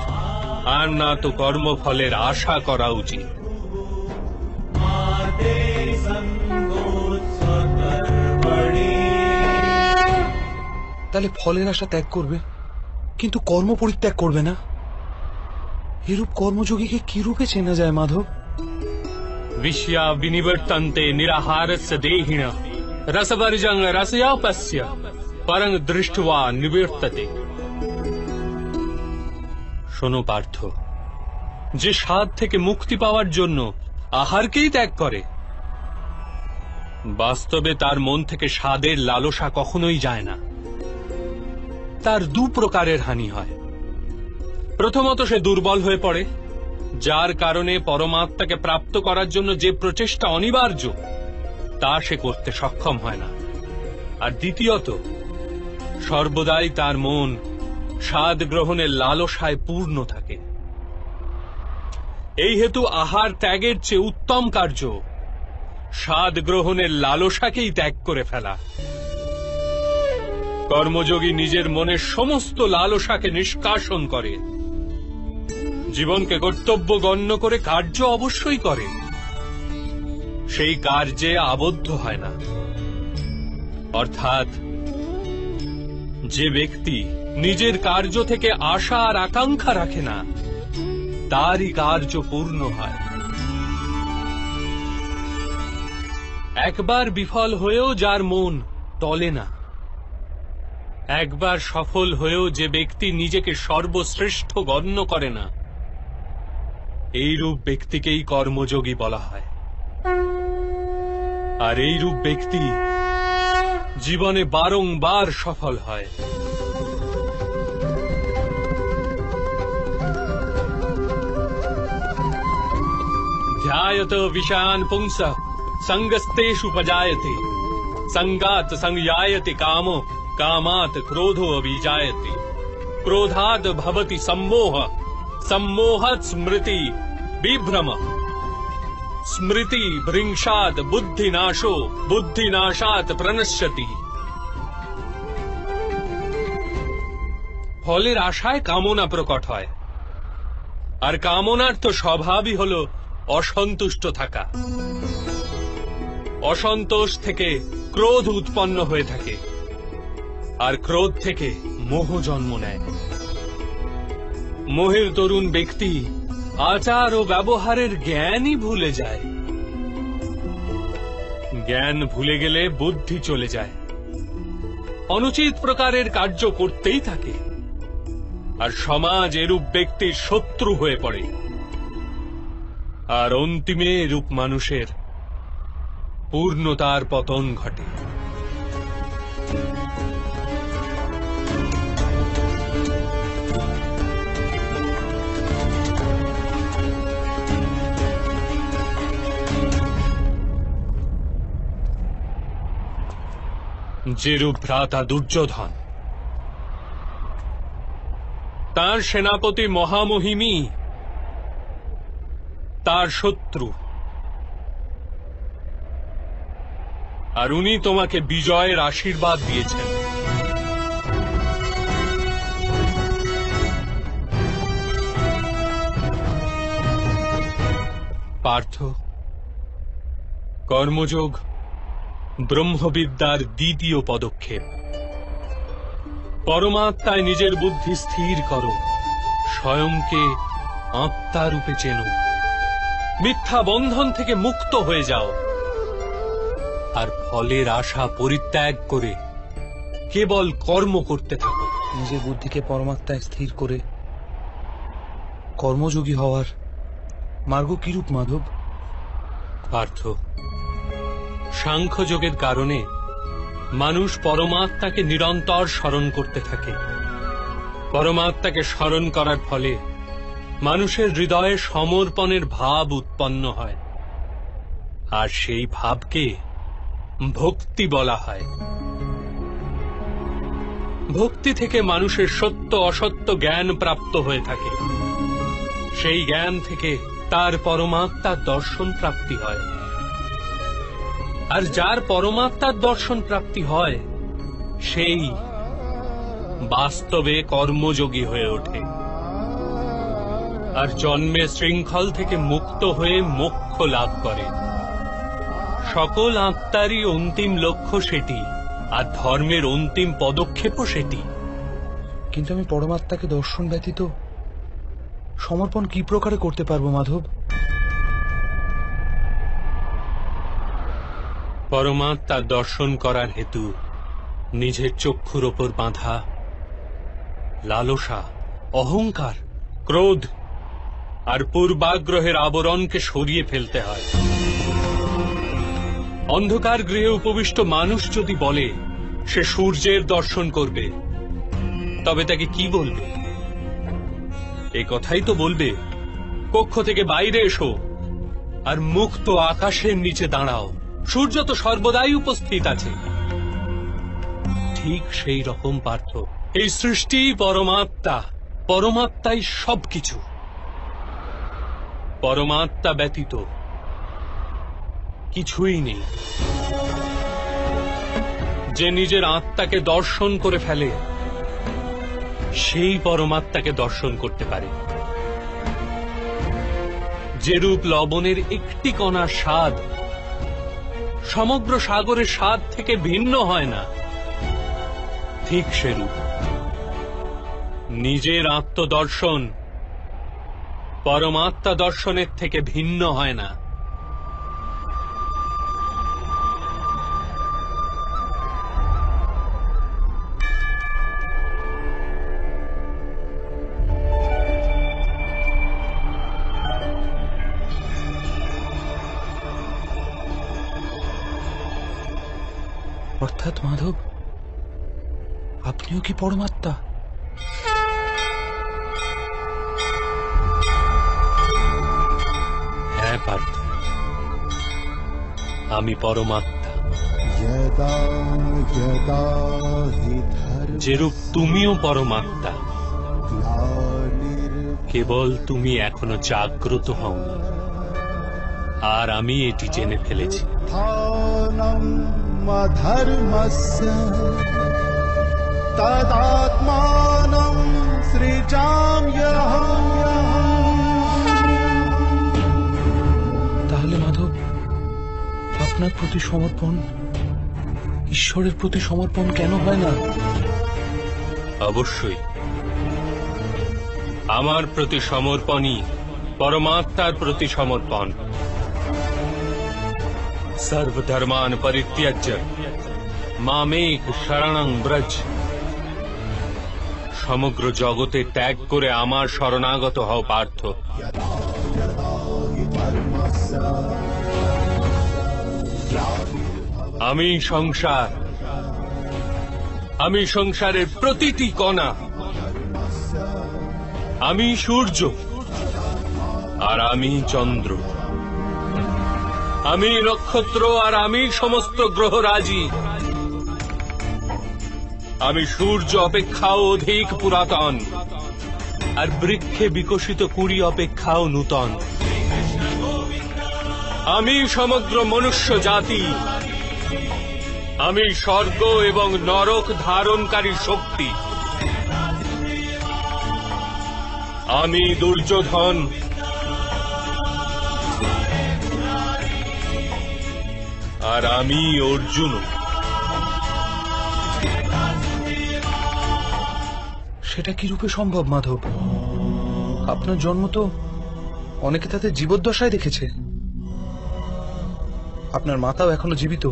আর না তো কর্মফলের আশা করা উচিত। তাহলে ফলের আশা ত্যাগ করবে, কিন্তু কর্ম পরিত্যাগ করবে না। এরূপ কর্মযোগীকে কি রূপে চেনা যায় মাধব? विषया विनिवर्तन्ते निराहारस्य देहिन रसवर्जं रसयापस्य परं दृष्ट्वा निवर्तते। শোনো পার্থ, যে স্বাদ থেকে মুক্তি পাওয়ার জন্য আহারকেই ত্যাগ করে, বাস্তবে তার মন থেকে স্বাদের লালসা কখনোই যায় না। তার দু প্রকারের হানি হয়। প্রথমত, সে দুর্বল হয়ে পড়ে, যার কারণে পরমাত্মাকে প্রাপ্ত করার জন্য যে প্রচেষ্টা অনিবার্য তা সে করতে সক্ষম হয় না। আর দ্বিতীয়ত, সর্বদাই তার মন স্বাদ গ্রহণের লালসায় পূর্ণ থাকে। এই হেতু আহার ত্যাগের চেয়ে উত্তম কার্য স্বাদ গ্রহণের লালসাকেই ত্যাগ করে ফেলা। কর্মযোগী নিজের মনের সমস্ত লালসাকে নিষ্কাশন করে, জীবনকে কর্তব্য গণ্য করে কার্য অবশ্যই করে, সেই কার্যে আবদ্ধ হয় না। অর্থাৎ যে ব্যক্তি নিজের কার্য থেকে আশা আর আকাঙ্ক্ষা রাখে না, তারই কার্য পূর্ণ হয়। একবার বিফল হয়েও যার মন টলে না, একবার সফল হয়েও যে ব্যক্তি নিজেকে সর্বশ্রেষ্ঠ গণ্য করে না, এইরূপ ব্যক্তিকেই কর্মযোগী বলা হয়। আর এইরূপ ব্যক্তি জীবনে বারংবার সফল হয়। ध्यायत विषयान् पुंसः संगस्तेषु पजायते संगात् संयायते कामो कामात् क्रोधो अभिजायते क्रोधात् भवति सम्मोहः सम्मोहात् स्मृति विभ्रम स्मृति भृंशात् बुद्धिनाशो बुद्धिनाशात् प्रणश्यति। ফলের আশায় কামনা প্রকট হয়, আর কামনার তো স্বভাবই হলো অসন্তুষ্ট থাকা। অসন্তোষ থেকে ক্রোধ উৎপন্ন হয়ে থাকে, আর ক্রোধ থেকে মোহ জন্ম নেয়। মোহের তরুণ ব্যক্তি আচার ও ব্যবহারের জ্ঞানই ভুলে যায়। জ্ঞান ভুলে গেলে বুদ্ধি চলে যায়, অনুচিত প্রকারের কার্য করতেই থাকে, আর সমাজ এরূপ ব্যক্তির শত্রু হয়ে পড়ে। আর অন্তিমে এরূপ মানুষের পূর্ণতার পতন ঘটে। যেরূপ ভ্রাতা দুর্যোধন, তার সেনাপতি মহামহিমী তার শত্রু, আর উনি তোমাকে বিজয়ের আশীর্বাদ দিয়েছেন। পার্থ, কর্মযোগ ব্রহ্মবিদ্যার দ্বিতীয় পদক্ষেপ। পরমাত্মায় নিজের বুদ্ধি স্থির করো, স্বয়ংকে আত্মা রূপে চেনো, মিথ্যা বন্ধন থেকে মুক্ত হয়ে যাও, আর ফলের আশা পরিত্যাগ করে কেবল কর্ম করতে থাকো। নিজের বুদ্ধিকে পরমাত্মায় স্থির করে কর্মযোগী হওয়ার মার্গ কিরূপ মাধব? পার্থ, সাংখ্যযোগের কারণে মানুষ পরমাত্মাকে নিরন্তর স্মরণ করতে থাকে। পরমাত্মাকে স্মরণ করার ফলে মানুষের হৃদয়ে সমর্পণের ভাব উৎপন্ন হয়, আর সেই ভাবকে ভক্তি বলা হয়। ভক্তি থেকে মানুষের সত্য অসত্য জ্ঞান প্রাপ্ত হয়ে থাকে। সেই জ্ঞান থেকে তার পরমাত্মার দর্শন প্রাপ্তি হয়, আর যার পরমাত্মার দর্শন প্রাপ্তি হয় সেই বাস্তবে কর্মযোগী হয়ে ওঠে, আর জন্মের শৃঙ্খল থেকে মুক্ত হয়ে মোক্ষ লাভ করে। সকল আত্মারই অন্তিম লক্ষ্য সেটি, আর ধর্মের অন্তিম পদক্ষেপও সেটি। কিন্তু আমি পরমাত্মাকে দর্শন ব্যতীত সমর্পণ কি প্রকারে করতে পারবো মাধব? পরমাত্মার দর্শন করার হেতু নিজের চক্ষুর ওপর বাঁধা লালসা, অহংকার, ক্রোধ আর পূর্বাগ্রহের আবরণকে সরিয়ে ফেলতে হয়। অন্ধকার গৃহে উপবিষ্ট মানুষ যদি বলে সে সূর্যের দর্শন করবে, তবে তাকে কি বলবে? এ কথাই তো বলবে, কক্ষ থেকে বাইরে এসো আর মুক্ত আকাশের নিচে দাঁড়াও, সূর্য তো সর্বদাই উপস্থিত আছে। ঠিক সেই রকম পার্থ, এই সৃষ্টি পরমাত্মা, পরমাত্মাই সবকিছু। পরমাত্মা ব্যতীত কিছুই নেই। যে নিজের আত্মাকে দর্শন করে ফেলে সেই পরমাত্মাকে দর্শন করতে পারে। যেরূপ লবণের একটি কণার স্বাদ সমগ্র সাগরের স্বাদ থেকে ভিন্ন হয় না, ঠিক সেরূপ নিজের আত্মদর্শন পরমাত্মা দর্শনের থেকে ভিন্ন হয় না। অর্থাৎ মাধব, আপনিও কি পরমাত্মা? হ্যাঁ পার্থ, আমি পরমাত্মা। যেরূপ তুমিও পরমাত্মা, কেবল তুমি এখনো জাগ্রত হওনি, আর আমি এটি জেনে ফেলেছি। ধর্মস্য তদাত্মানং সৃজাম্যহম। তাহলে মাধব, আপনার প্রতি সমর্পণ ঈশ্বরের প্রতি সমর্পণ কেন হয় না? অবশ্যই আমার প্রতি সমর্পণই পরমাত্মার প্রতি সমর্পণ। সর্বধর্মান পরিত্যাজ্য মামেক শরণং ব্রজ। সমগ্র জগতে ত্যাগ করে আমার শরণাগত হও পার্থ। আমি সংসার, আমি সংসারের প্রতিটি কণা, আমি সূর্য আর আমি চন্দ্র, আমি নক্ষত্র আর আমি সমস্ত গ্রহরাজি। আমি সূর্য অপেক্ষাও অধিক পুরাতন, আর বৃক্ষে বিকশিত কুড়ি অপেক্ষাও নূতন। আমি সমগ্র মনুষ্য জাতি, আমি স্বর্গ এবং নরক ধারণকারী শক্তি। আমি দুর্যোধন, আর আমি অর্জুন। সেটা কি রূপে সম্ভব মাধব? আপনার জন্ম তো অনেকে তাদের জীবদ্দশায় দেখেছে। আপনার মাতাও এখনো জীবিত,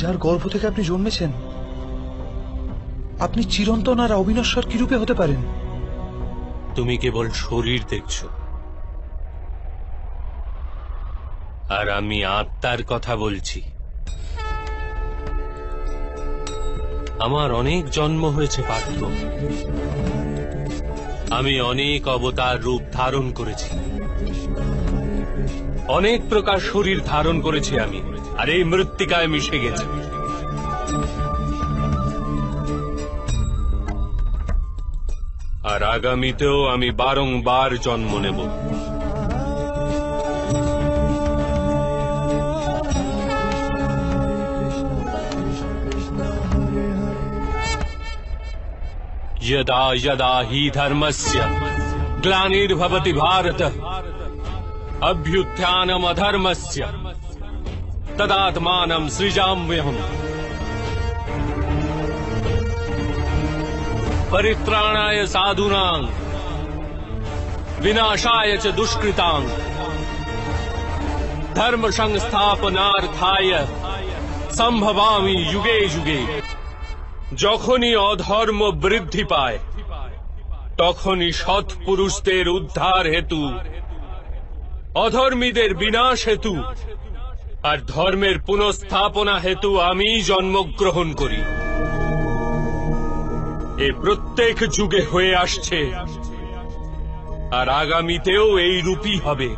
যার গর্ভ থেকে আপনি জন্মেছেন। আপনি চিরন্তন আর অবিনশ্বর কি রূপে হতে পারেন? তুমি কেবল শরীর দেখছ, আর আমি আত্মার কথা বলছি। আমার অনেক জন্ম হয়েছে পার্থ, আমি অনেক অবতার রূপ ধারণ করেছি, অনেক প্রকার শরীর ধারণ করেছি আমি, আর এই মৃত্তিকায় মিশে গেছে। আর আগামীতেও আমি বারংবার জন্ম নেব। यदा यदा हि धर्मस्य ग्लानिर्भवति भारत अभ्युत्थानमधर्मस्य तदात्मानं सृजाम्यहम् परित्राणाय साधूनां विनाशाय च दुष्कृतां धर्म संस्थापनार्थाय संभवामि युगे युगे। যখনই অধর্ম বৃদ্ধি পায়, তখনই সৎ পুরুষদের উদ্ধার হেতু, অধর্মীদের বিনাশ হেতু আর ধর্মের পুনঃস্থাপনা হেতু আমি জন্মগ্রহণ করি। এ প্রত্যেক যুগে হয়ে আসছে, আর আগামীতেও এই রূপই হবে।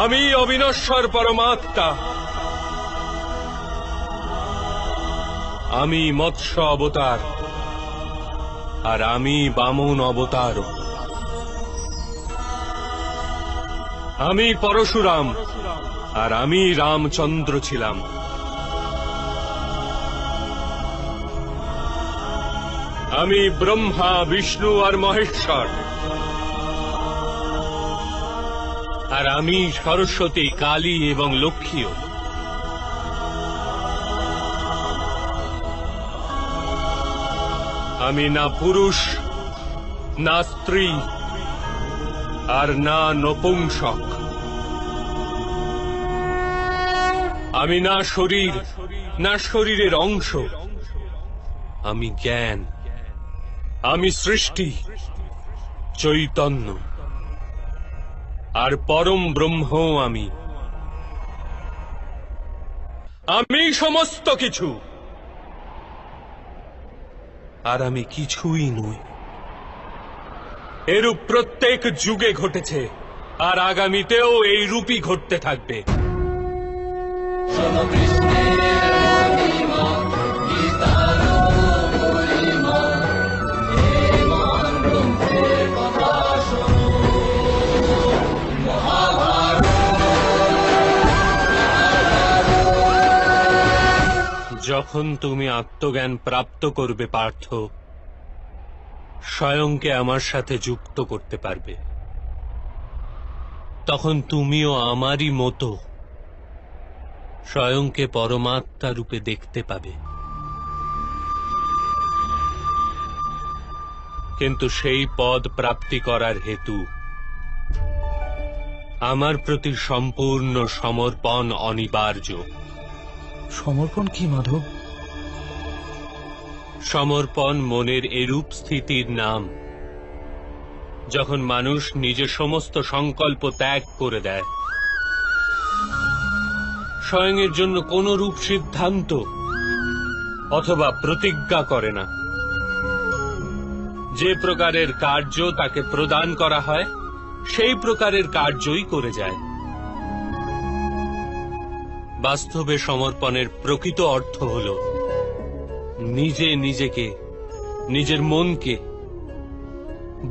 আমি অবিনশ্বর পরমাত্মা, আমি মৎস্য অবতার, আর আমি বামন অবতার। আমি পরশুরাম, আর আমি রামচন্দ্র ছিলাম। আমি ব্রহ্মা, বিষ্ণু আর মহেশ্বর, আর আমি সরস্বতী, কালী এবং লক্ষ্মীও। আমি না পুরুষ, না স্ত্রী, আর না নপুংসক। আমি না শরীর, না শরীরের অংশ। আমি জ্ঞান, আমি সৃষ্টি, চৈতন্য, আর পরম ব্রহ্ম। আমি আমি সমস্ত কিছু, আর আমি কিছুই নই। এরূপ প্রত্যেক যুগে ঘটেছে, আর আগামীতেও এই রূপই ঘটতে থাকবে। যখন তুমি আত্মজ্ঞান প্রাপ্ত করবে পার্থ, স্বয়ংকে আমার সাথে যুক্ত করতে পারবে। তখন তুমিও আমারই মতো স্বয়ংকে পরমাত্মা রূপে দেখতে পাবে। কিন্তু সেই পদ প্রাপ্তি করার হেতু আমার প্রতি সম্পূর্ণ সমর্পণ অনিবার্য। সমর্পণ কি মাধব? সমর্পণ মনের এরূপ স্থিতির নাম, যখন মানুষ নিজের সমস্ত সংকল্প ত্যাগ করে দেয়, স্বয়ং এর জন্য কোন রূপ সিদ্ধান্ত অথবা প্রতিজ্ঞা করে না। যে প্রকারের কার্য তাকে প্রদান করা হয়, সেই প্রকারের কার্যই করে যায়। বাস্তবে সমর্পণের প্রকৃত অর্থ হল নিজে নিজেকে, নিজের মনকে,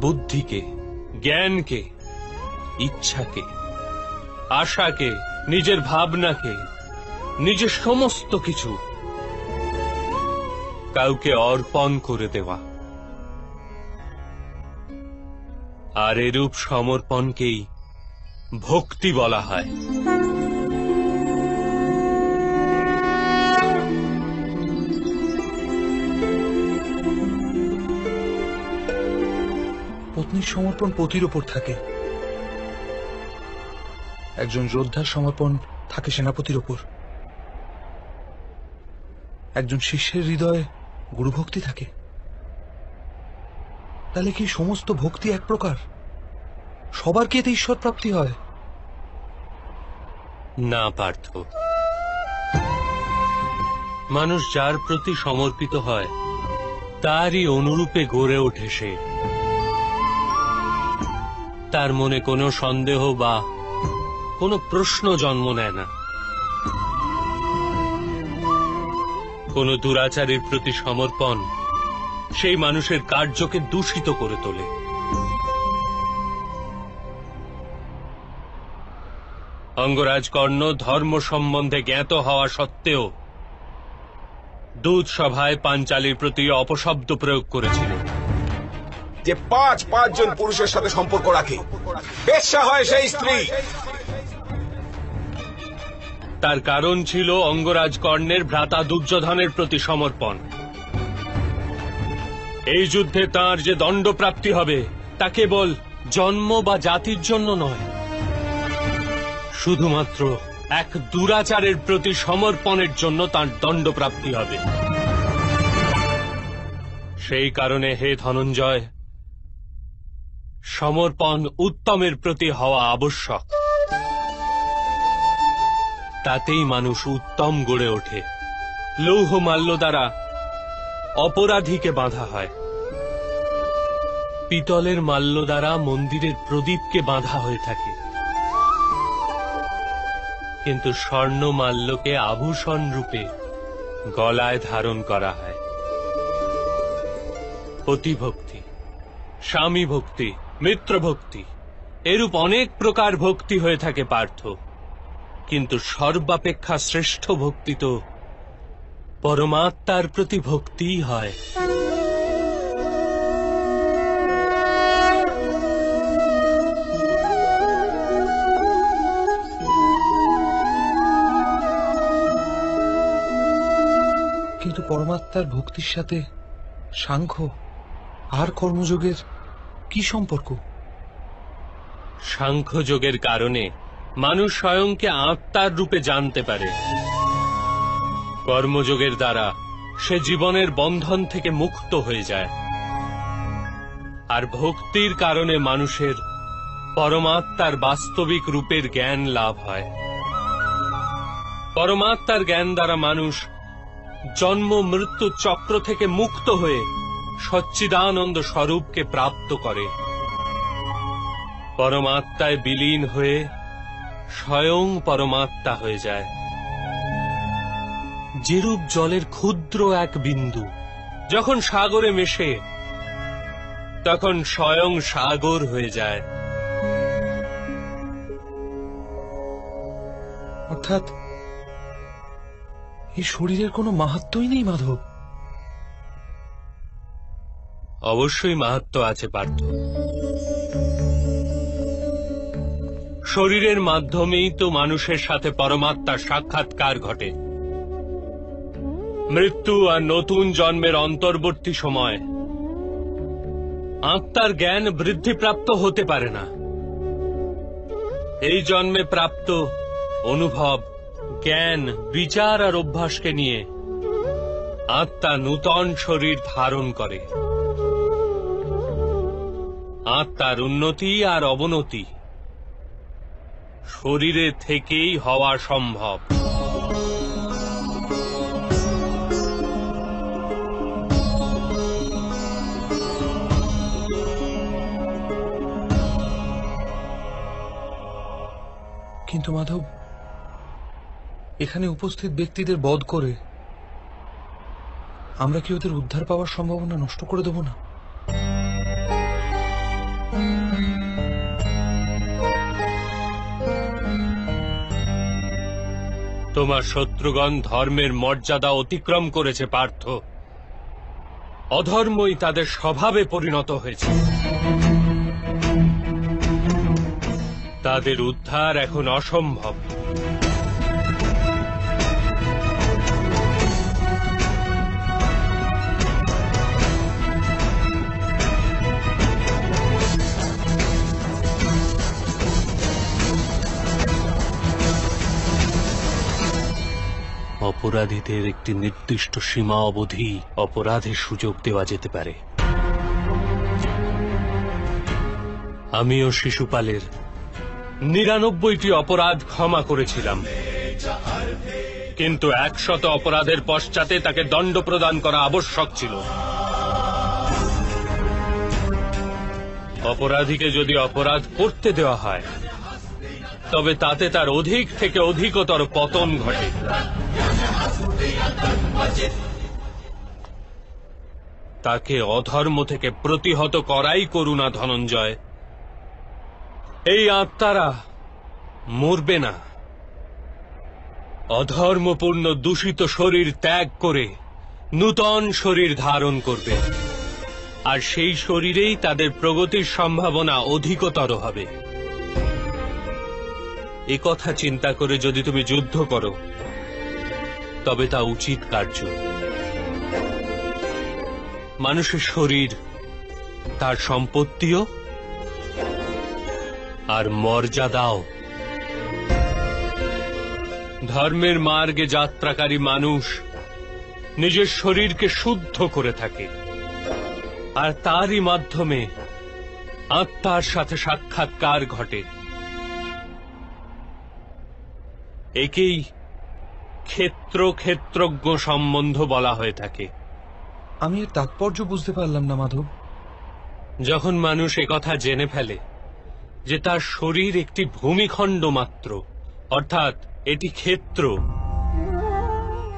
বুদ্ধিকে, জ্ঞানকে, ইচ্ছাকে, আশাকে, নিজের ভাবনাকে, নিজের সমস্ত কিছু কাউকে অর্পণ করে দেওয়া। আর এরূপ সমর্পণকেই ভক্তি বলা হয়। পত্নীর সমর্পণ পতির ওপর থাকে, একজন যোদ্ধার সমর্পণ থাকে সেনাপতির ওপর, একজন শিষ্যের হৃদয়ে গুরুভক্তি থাকে। তাহলে কি সমস্ত ভক্তি এক প্রকার? সবার কি এতে ঈশ্বর প্রাপ্তি হয়? না পার্থ, মানুষ যার প্রতি সমর্পিত হয় তারই অনুরূপে গড়ে ওঠে সে। তার মনে কোনো সন্দেহ বা কোনো প্রশ্ন জন্ম নেয় না। কোন দুরাচারের প্রতি সমর্পণ সেই মানুষের কার্যকে দূষিত করে তোলে। অঙ্গরাজ কর্ণ ধর্ম সম্বন্ধে জ্ঞাত হওয়া সত্ত্বেও দূত সভায় পাঞ্চালীর প্রতি অপশব্দ প্রয়োগ করেছিলেন। যে পাঁচ জন পুরুষের সাথে সম্পর্ক রাখে, বেশ্যা হয় সেই স্ত্রী। তার কারণ ছিল অঙ্গরাজ কর্ণের ভ্রাতা দুর্যোধনের প্রতি সমর্পণ। এই যুদ্ধে তার যে দণ্ডপ্রাপ্তি হবে তা কেবল জন্ম বা জাতির জন্য নয়, শুধুমাত্র এক দুরাচারের প্রতি সমর্পণের জন্য তার দণ্ডপ্রাপ্তি হবে। সেই কারণে হে ধনঞ্জয়, সমর্পণ উত্তমের প্রতি হওয়া আবশ্যক। তাতেই মানুষ উত্তম গড়ে ওঠে। লৌহ মাল্য দ্বারা অপরাধীকে বাঁধা হয়, পিতলের মাল্য দ্বারা মন্দিরের প্রদীপকে বাঁধা হয়ে থাকে, কিন্তু স্বর্ণ মাল্যকে আভূষণ রূপে গলায় ধারণ করা হয়। পতিভক্তি, স্বামী ভক্তি, মিত্র ভক্তি, এরূপ অনেক প্রকার ভক্তি হয়ে থাকে পার্থ, কিন্তু সর্বাপেক্ষা শ্রেষ্ঠ ভক্তি তো পরমাত্মার প্রতি ভক্তিই হয়। কিন্তু পরমাত্মার ভক্তির সাথে সাংখ্য আর কর্মযোগের কি সম্পর্ক? সাংখ্যযোগের কারণে মানুষ স্বয়ংকে আত্মার রূপে জানতে পারে। কর্মযোগের দ্বারা সে জীবনের বন্ধন থেকে মুক্ত হয়ে যায়। আর ভক্তির কারণে মানুষের পরমাত্মার বাস্তবিক রূপের জ্ঞান লাভ হয়। পরমাত্মার জ্ঞান দ্বারা মানুষ জন্ম মৃত্যু চক্র থেকে মুক্ত হয়ে সচ্চিদানন্দ স্বরূপকে প্রাপ্ত করে। পরমাত্মায় বিলীন হয়ে স্বয়ং পরমাত্মা হয়ে যায়। যেরূপ জলের ক্ষুদ্র এক বিন্দু যখন সাগরে মেশে তখন স্বয়ং সাগর হয়ে যায়। অর্থাৎ এই শরীরের কোনো মাহাত্ম্যই নেই মাধব? অবশ্যই মাহাত্ম্য আছে পার্থ। শরীরের মাধ্যমেই তো মানুষের সাথে পরমাত্মার সাক্ষাৎকার ঘটে। মৃত্যু আর নতুন জন্মের অন্তর্বর্তী সময় আত্মার জ্ঞান বৃদ্ধিপ্রাপ্ত হতে পারে না। এই জন্মে প্রাপ্ত অনুভব, জ্ঞান, বিচার আর অভ্যাসকে নিয়ে আত্মা নূতন শরীর ধারণ করে। আত্মার উন্নতি আর অবনতি শরীরে থেকেই হওয়া সম্ভব। কিন্তু মাধব, এই শরীরের কোনো মাহাত্ম্যই নেই মাধব? অবশ্যই মাহাত্ম্য আছে পার্থ। শরীরের মাধ্যমেই তো মানুষের সাথে পরমাত্মার সাক্ষাৎকার ঘটে। মৃত্যু আর নতুন জন্মের অন্তর্বর্তী সময় আত্মার জ্ঞান বৃদ্ধিপ্রাপ্ত হতে পারে না। এই জন্মে প্রাপ্ত অনুভব, জ্ঞান, বিচার আর অভ্যাসকে নিয়ে আত্মা নূতন শরীর ধারণ করে। আত্মার উন্নতি আর অবনতি শরীরে থেকেই হওয়া সম্ভব। কিন্তু মাধব, এখানে উপস্থিত ব্যক্তিদের বধ করে আমরা কি ওদের উদ্ধার পাওয়ার সম্ভাবনা নষ্ট করে দেব না? তোমার শত্রুগণ ধর্মের মর্যাদা অতিক্রম করেছে পার্থ। অধর্মই তাদের স্বভাবে পরিণত হয়েছে। তাদের উদ্ধার এখন অসম্ভব। অপরাধীদের একটি নির্দিষ্ট সীমা অবধি অপরাধের সুযোগ দেওয়া যেতে পারে। আমিও শিশুপালের ৯৯টি অপরাধ ক্ষমা করেছিলাম, কিন্তু ১০০ অপরাধের পশ্চাতে তাকে দণ্ড প্রদান করা আবশ্যক ছিল। অপরাধীকে যদি অপরাধ করতে দেওয়া হয় তবে তাতে তার অধিক থেকে অধিকতর পতন ঘটে। তাকে অধর্ম থেকে প্রতিহত করাই করুণা ধনঞ্জয়। এই আত্মারা মরবে না, অধর্মপূর্ণ দূষিত শরীর ত্যাগ করে নূতন শরীর ধারণ করবে, আর সেই শরীরেই তাদের প্রগতির সম্ভাবনা অধিকতর হবে। এ কথা চিন্তা করে যদি তুমি যুদ্ধ করো তবে তা উচিত কার্য। মানুষের শরীর তার সম্পত্তিও আর মর্যাদাও। ধর্মের মার্গে যাত্রাকারী মানুষ নিজের শরীরকে শুদ্ধ করে থাকে, আর তারই মাধ্যমে আত্মার সাথে সাক্ষাৎকার ঘটে। একেই ক্ষেত্র ক্ষেত্রজ্ঞ সম্বন্ধ বলা হয়ে থাকে। আমি এর তাৎপর্য বুঝতে পারলাম না মাধব। যখন মানুষ একথা জেনে ফেলে যে তার শরীর একটি ভূমিখণ্ড মাত্র, অর্থাৎ এটি ক্ষেত্র,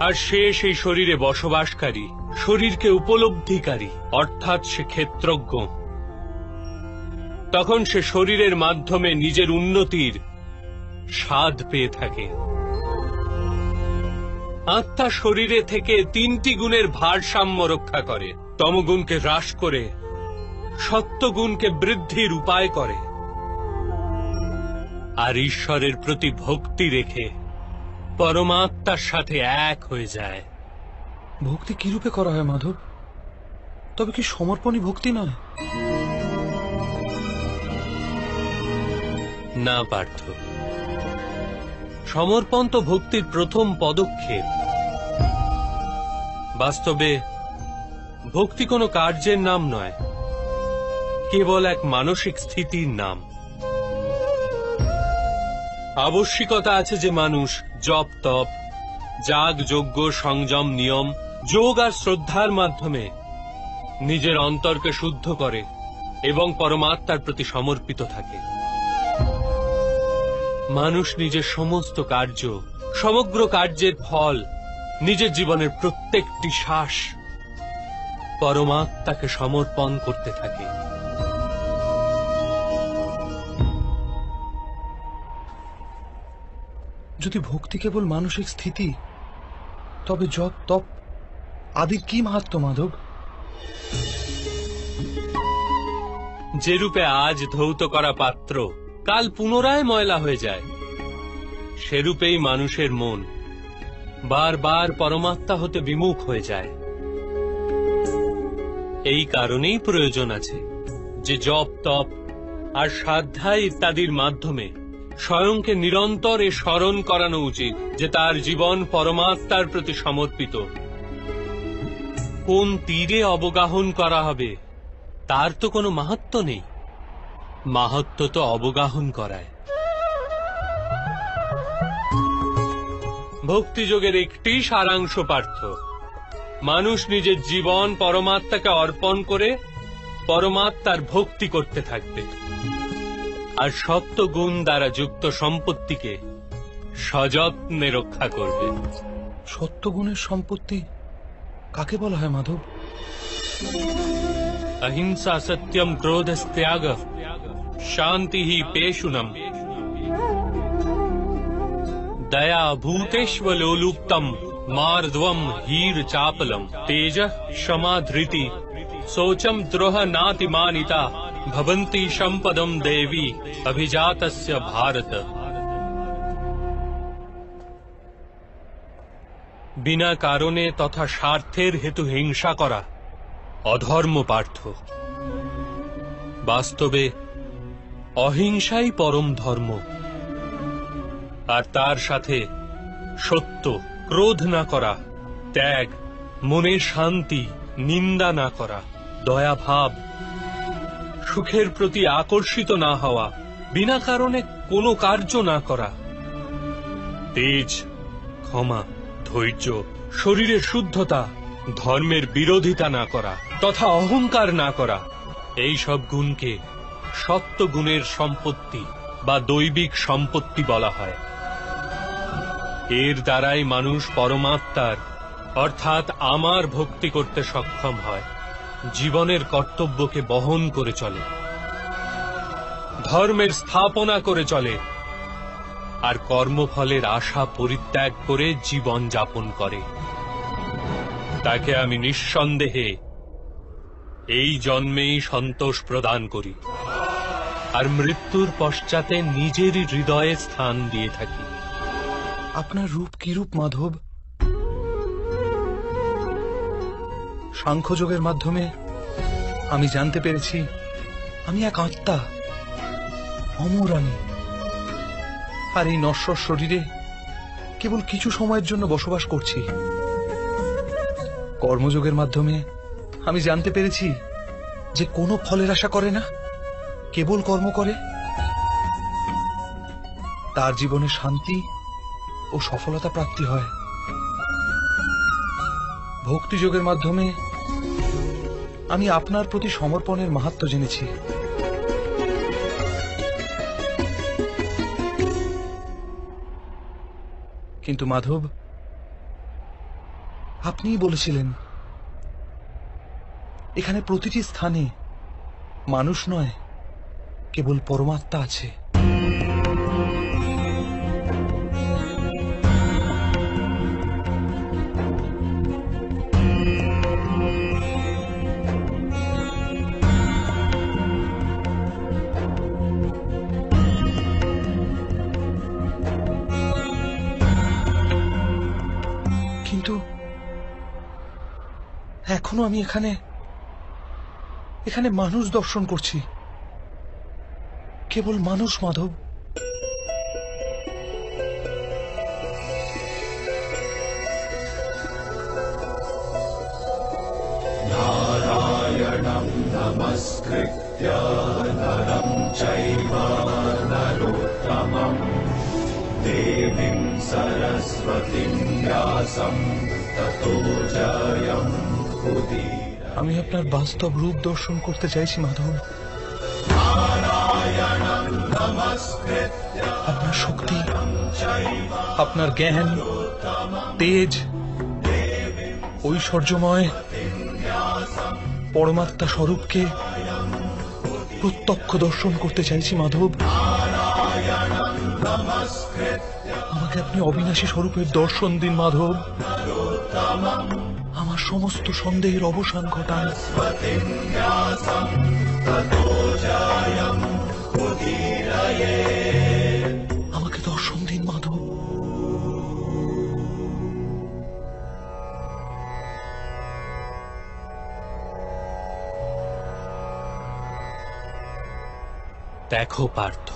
আর সে সেই শরীরে বসবাসকারী, শরীরকে উপলব্ধিকারী, অর্থাৎ সে ক্ষেত্রজ্ঞ, তখন সে শরীরের মাধ্যমে নিজের উন্নতির স্বাদ পেয়ে থাকে। আত্মা শরীরে থেকে ৩টি গুণের ভারসাম্য রক্ষা করে। তমগুণকে হ্রাস করে সত্যগুণকে বৃদ্ধির উপায় করে, আর ঈশ্বরের প্রতি ভক্তি রেখে পরমাত্মার সাথে এক হয়ে যায়। ভক্তি কি রূপে করা হয় মাধব? তবে কি সমর্পণই ভক্তি নয়? না পার্থ, সমর্পণ তো ভক্তির প্রথম পদক্ষেপ। বাস্তবে ভক্তি কোনো কার্যের নাম নয়, কেবল এক মানসিক স্থিতির নাম। আবশ্যিকতা আছে যে মানুষ জপ তপ, যাগ যজ্ঞ, সংযম, নিয়ম, যোগ আর শ্রদ্ধার মাধ্যমে নিজের অন্তরকে শুদ্ধ করে এবং পরমাত্মার প্রতি সমর্পিত থাকে। মানুষ নিজের সমস্ত কার্য, সমগ্র কার্যের ফল, নিজের জীবনের প্রত্যেকটি শ্বাস পরমাত্মাকে সমর্পণ করতে থাকে। যদি ভক্তি কেবল মানসিক স্থিতি, তবে জপ তপ আদির কি মাহাত্ম্য মাধব? যে রূপে আজ ধৌত করা পাত্র কাল পুনরায় ময়লা হয়ে যায়, সেরূপেই মানুষের মন বারবার পরমাত্মা হতে বিমুখ হয়ে যায়। এই কারণেই প্রয়োজন আছে যে জপ তপ আর সাধনা ইত্যাদির মাধ্যমে স্বয়ংকে নিরন্তর এ স্মরণ করানো উচিত যে তার জীবন পরমাত্মার প্রতি সমর্পিত। কোন তীরে অবগাহন করা হবে তার তো কোনো মাহাত্ম্য নেই, মাহাত্ম্য তো অবগাহন করায়। ভক্তিযোগের একটি সারাংশ পার্থ, মানুষ নিজের জীবন পরমাত্মাকে অর্পণ করে পরমাত্মার ভক্তি করতে থাকবে, আর সত্য গুণ দ্বারা যুক্ত সম্পত্তিকে সযত্নে রক্ষা করবে। সত্যগুণের সম্পত্তি কাকে বলা হয় মাধব? अहिंसा सत्यम क्रोधस्त्याग शांति ही पेशुनम दया भूतेष्वलोलुप्तम मार्द्वम हीर चापलम तेज क्षमा धृति शोचम द्रोह नातिमानिता भवन्ति संपदम देवी अभिजातस्य भारत। बिना कारणे तथा स्वार्थेर हेतु हिंसा करा অধর্ম পার্থ। বাস্তবে অহিংসাই পরম ধর্ম, আর তার সাথে সত্য, ক্রোধ না করা, ত্যাগ, মনের শান্তি, নিন্দা না করা, দয়াভাব, সুখের প্রতি আকর্ষিত না হওয়া, বিনা কারণে কোনো কার্য না করা, তেজ, ক্ষমা, ধৈর্য, শরীরের শুদ্ধতা, ধর্মের বিরোধিতা না করা তথা অহংকার না করা, এই সব গুণকে সত্য গুণের সম্পত্তি বা দৈবিক সম্পত্তি বলা হয়। এর দ্বারাই মানুষ পরমাত্মার অর্থাৎ আমার ভক্তি করতে সক্ষম হয়, জীবনের কর্তব্যকে বহন করে চলে, ধর্মের স্থাপনা করে চলে, আর কর্মফলের আশা পরিত্যাগ করে জীবন যাপন করে। তাকে আমি নিঃসন্দেহে এই জন্মেই সন্তোষ প্রদান করি, আর মৃত্যুর পশ্চাতে নিজেরই হৃদয়ে স্থান দিয়ে থাকি। আপনার রূপ কি রূপ মাধব? সাংখ্যযোগের মাধ্যমে আমি জানতে পেরেছি আমি এক আত্মা, অমর আমি, আর এই নশ্বর শরীরে কেবল কিছু সময়ের জন্য বসবাস করছি। কর্মযোগের মাধ্যমে আমি জানতে পেরেছি যে কোনো ফলের আশা করে না, কেবল কর্ম করে, তার জীবনে শান্তি ও সফলতা প্রাপ্তি হয়। ভক্তিযোগের মাধ্যমে আমি আপনার প্রতি সমর্পণের মাহাত্ম্য জেনেছি। কিন্তু মাধব, আপনিই বলেছিলেন এখানে প্রতিটি স্থানে মানুষ নয়, কেবল পরমাত্মা আছে। কিন্তু এখনো আমি এখানে মানুষ দর্শন করছি, কেবল মানুষ মাধব। नारायणं नमस्कृत्य नरं चैव नरोत्तमं देवीं सरस्वतीं व्यासं ततो जयमुदीरये। আমি আপনার বাস্তব রূপ দর্শন করতে চাইছি মাধব। আপনার শক্তি, আপনার জ্ঞান, তেজ, ঐশ্বর্যময় পরমাত্মা স্বরূপকে প্রত্যক্ষ দর্শন করতে চাইছি মাধব। আমাকে আপনি অবিনাশী স্বরূপের দর্শন দিন মাধব। আমার সমস্ত সন্দেহের অবসান ঘটান। আমাকে দর্শন দিন মাধব। দেখো পার্থ,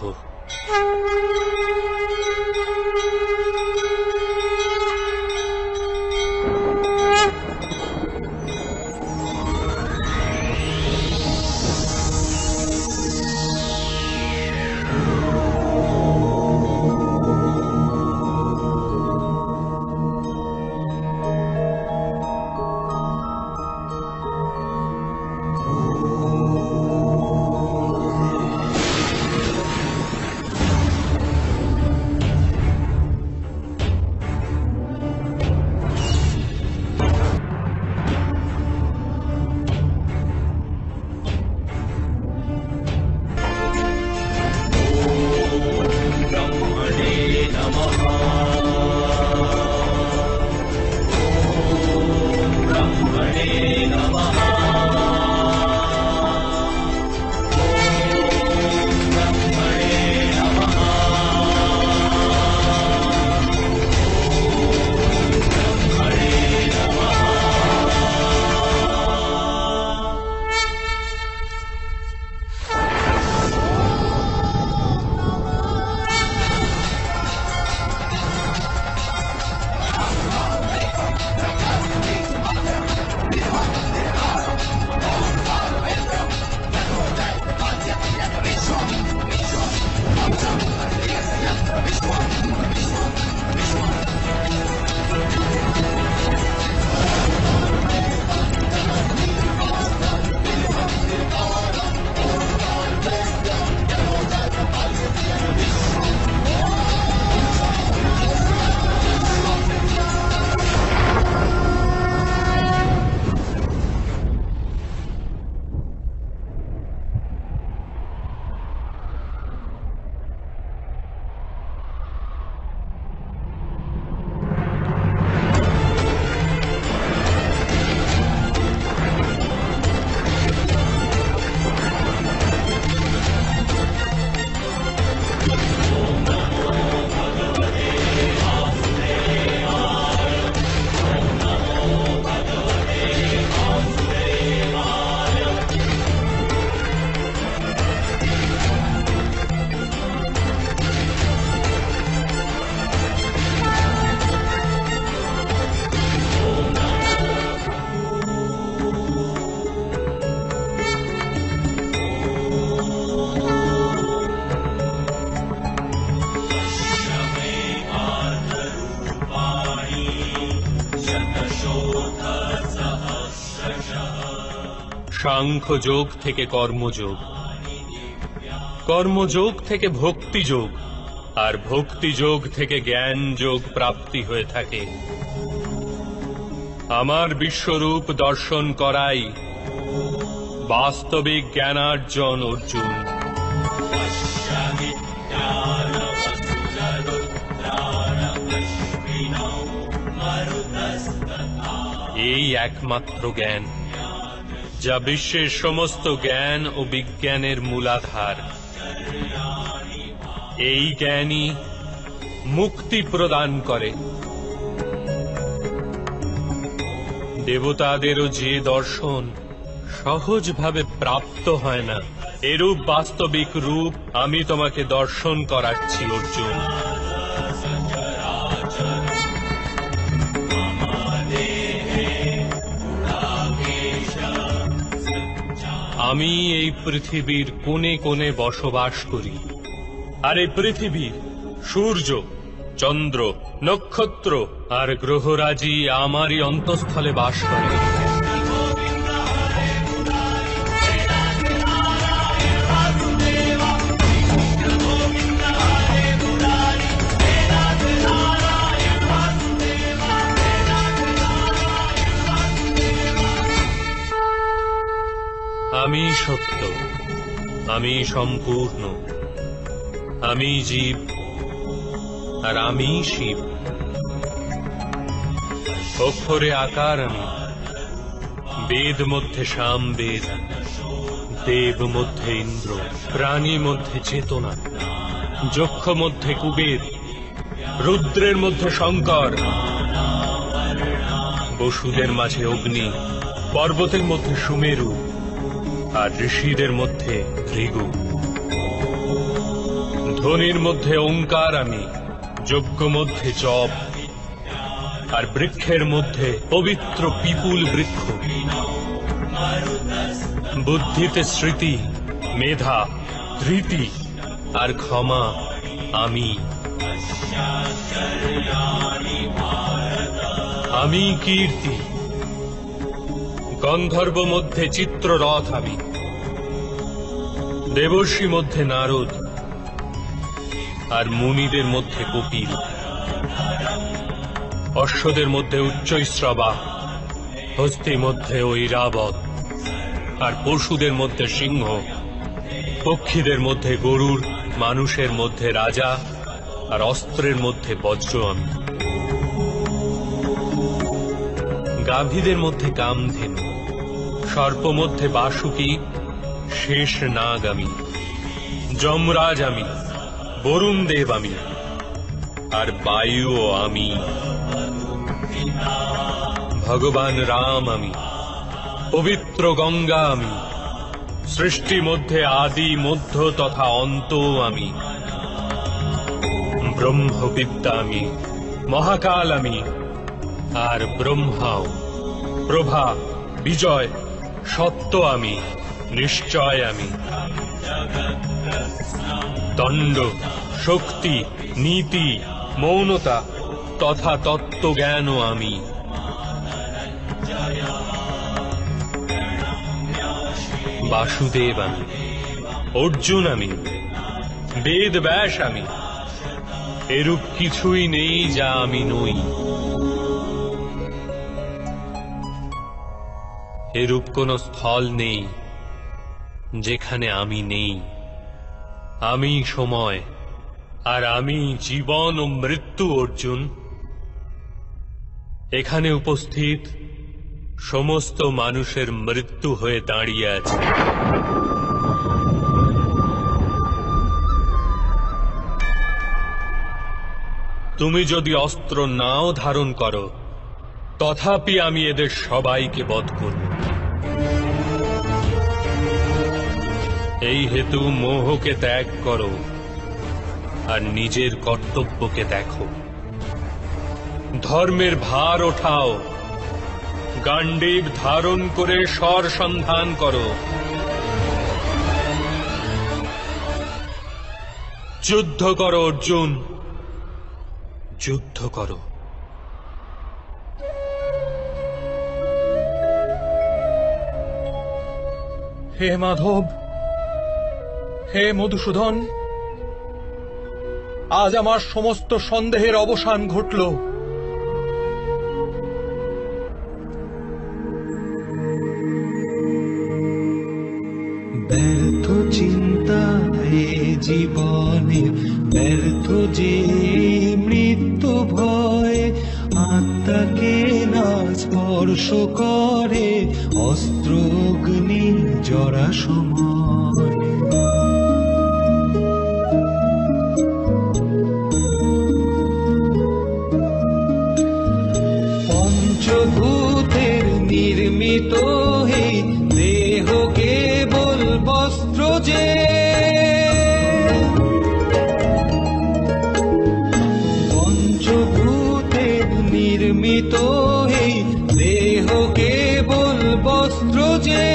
সাংখ্য যোগ থেকে কর্মযোগ, কর্মযোগ থেকে ভক্তি যোগ, আর ভক্তি যোগ থেকে জ্ঞান যোগ প্রাপ্তি হয়ে থাকে। আমার বিশ্বরূপ দর্শন করাই বাস্তবিক জ্ঞানার্জন অর্জুন। এই একমাত্র জ্ঞান যা বিশ্বের সমস্ত জ্ঞান ও বিজ্ঞানের মূলাধার। এই জ্ঞানই মুক্তি প্রদান করে। দেবতাদেরও যে দর্শন সহজভাবে প্রাপ্ত হয় না, এরূপ বাস্তবিক রূপ আমি তোমাকে দর্শন করাচ্ছি অর্জুন। আমি এই পৃথিবীর কোণে কোণে বসবাস করি, আর এই পৃথিবী সূর্য, চন্দ্র, নক্ষত্র আর গ্রহরাজি আমারই অন্তঃস্থলে বাস করে। আমি সত্য, আমি সম্পূর্ণ, আমি জীব, আর আমি শিব। অক্ষরে আকার আমি, বেদ মধ্যে সাম বেদ, দেব মধ্যে ইন্দ্র, প্রাণী মধ্যে চেতনা, যক্ষ মধ্যে কুবের, রুদ্রের মধ্যে শঙ্কর, বসুদের মাঝে অগ্নি, পর্বতের মধ্যে সুমেরু, আর ঋষিদের মধ্যে ভৃগু। ধ্বনির মধ্যে ওঙ্কার আমি, যজ্ঞ মধ্যে জপ, আর বৃক্ষের মধ্যে পবিত্র পিপুল বৃক্ষ। বুদ্ধিতে স্মৃতি, মেধা, ধৃতি আর ক্ষমা আমি। আমি কীর্তি, গন্ধর্ব মধ্যে চিত্ররথ আমি, দেবর্ষি মধ্যে নারদ, আর মুনিদের মধ্যে কপিল। অশ্বদের মধ্যে উচ্চৈশ্রবা, হস্তি মধ্যে ঐরাবত, আর পশুদের মধ্যে সিংহ, পক্ষীদের মধ্যে গরুড়, মানুষের মধ্যে রাজা, আর অস্ত্রের মধ্যে বজ্র আমি। গাভীদের মধ্যে কামধেনু, সর্প মধ্যে বাসুকি, শেষ নাগ আমি, যমরাজ আমি, বরুণ দেব আমি, আর বায়ুও আমি। ভগবান রাম আমি, পবিত্র গঙ্গা আমি, সৃষ্টি মধ্যে আদি মধ্য তথা অন্ত আমি। ব্রহ্মবিদ্যা আমি, মহাকাল আমি, আর ব্রহ্মাও। প্রভা, বিজয়, সত্য আমি, নিশ্চয় আমি। দণ্ড, শক্তি, নীতি, মৌনতা তথা তত্ত্বজ্ঞানও আমি। বাসুদেব আমি, অর্জুন আমি, বেদ ব্যাস আমি। এরূপ কিছুই নেই যা আমি নই। এরূপ কোন স্থল নেই যেখানে আমি নেই। আমি সময়, আর আমি জীবন ও মৃত্যু। অর্জুন, এখানে উপস্থিত সমস্ত মানুষের মৃত্যু হয়ে দাঁড়িয়ে আছে। তুমি যদি অস্ত্র নাও ধারণ করো, তথাপি আমি এদের সবাইকে বধ করব। এই হেতু মোহকে ত্যাগ করো আর নিজের কর্তব্যকে দেখো। ধর্মের ভার ওঠাও, গাণ্ডীব ধারণ করে স্বর সন্ধান করো। যুদ্ধ করো অর্জুন, যুদ্ধ করো। হে মাধব, হে মধুসূদন, আজ আমার সমস্ত সন্দেহের অবসান ঘটল। ব্যর্থ চিন্তা হে জীবনে, ব্যর্থ যে মৃত্যু ভয়, আত্মাকে না স্পর্শ করে অস্ত্র অগ্নি জরা সময়। পঞ্চভূতের নির্মিত হে দেহ কেবল বস্ত্র যে, পঞ্চভূতের নির্মিত হে দেহ কেবল বস্ত্র যে,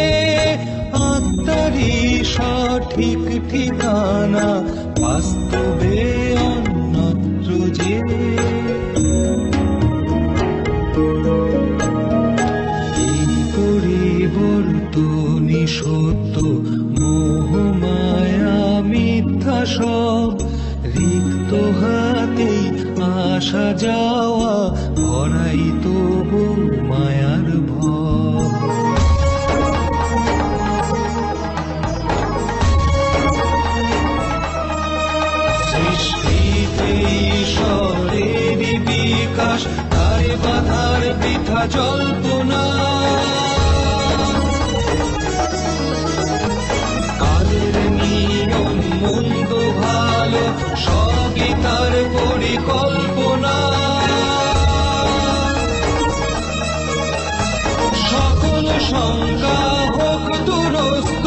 আত্মারি সঠিক ঠিকানা বাস্তবে অন্যত্র যে। পরিবর্তনী সত্য মোহ মায়া মিথ্যা সব, রিক্ত হাতে আসা যাওয়া ভরাই তবু মায়ার ভব। সৃষ্টিতে ঈশ্বরের বিকাশ, তারে বাধার বৃথা জল্পনা। কালের নিয়ম মন্দ ভালো সবই তার পরিকল্পনা। সকল শঙ্কা হোক দুরস্ত,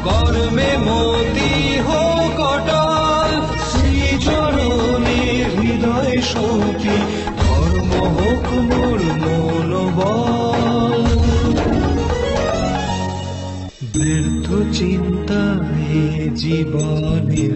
কর্মে মতি হোক অটল। শ্রীচরণে হৃদয় সৌখী, ধর্ম হোক মোর মনোবল। ব্যর্থ চিন্তা হে জীবনের,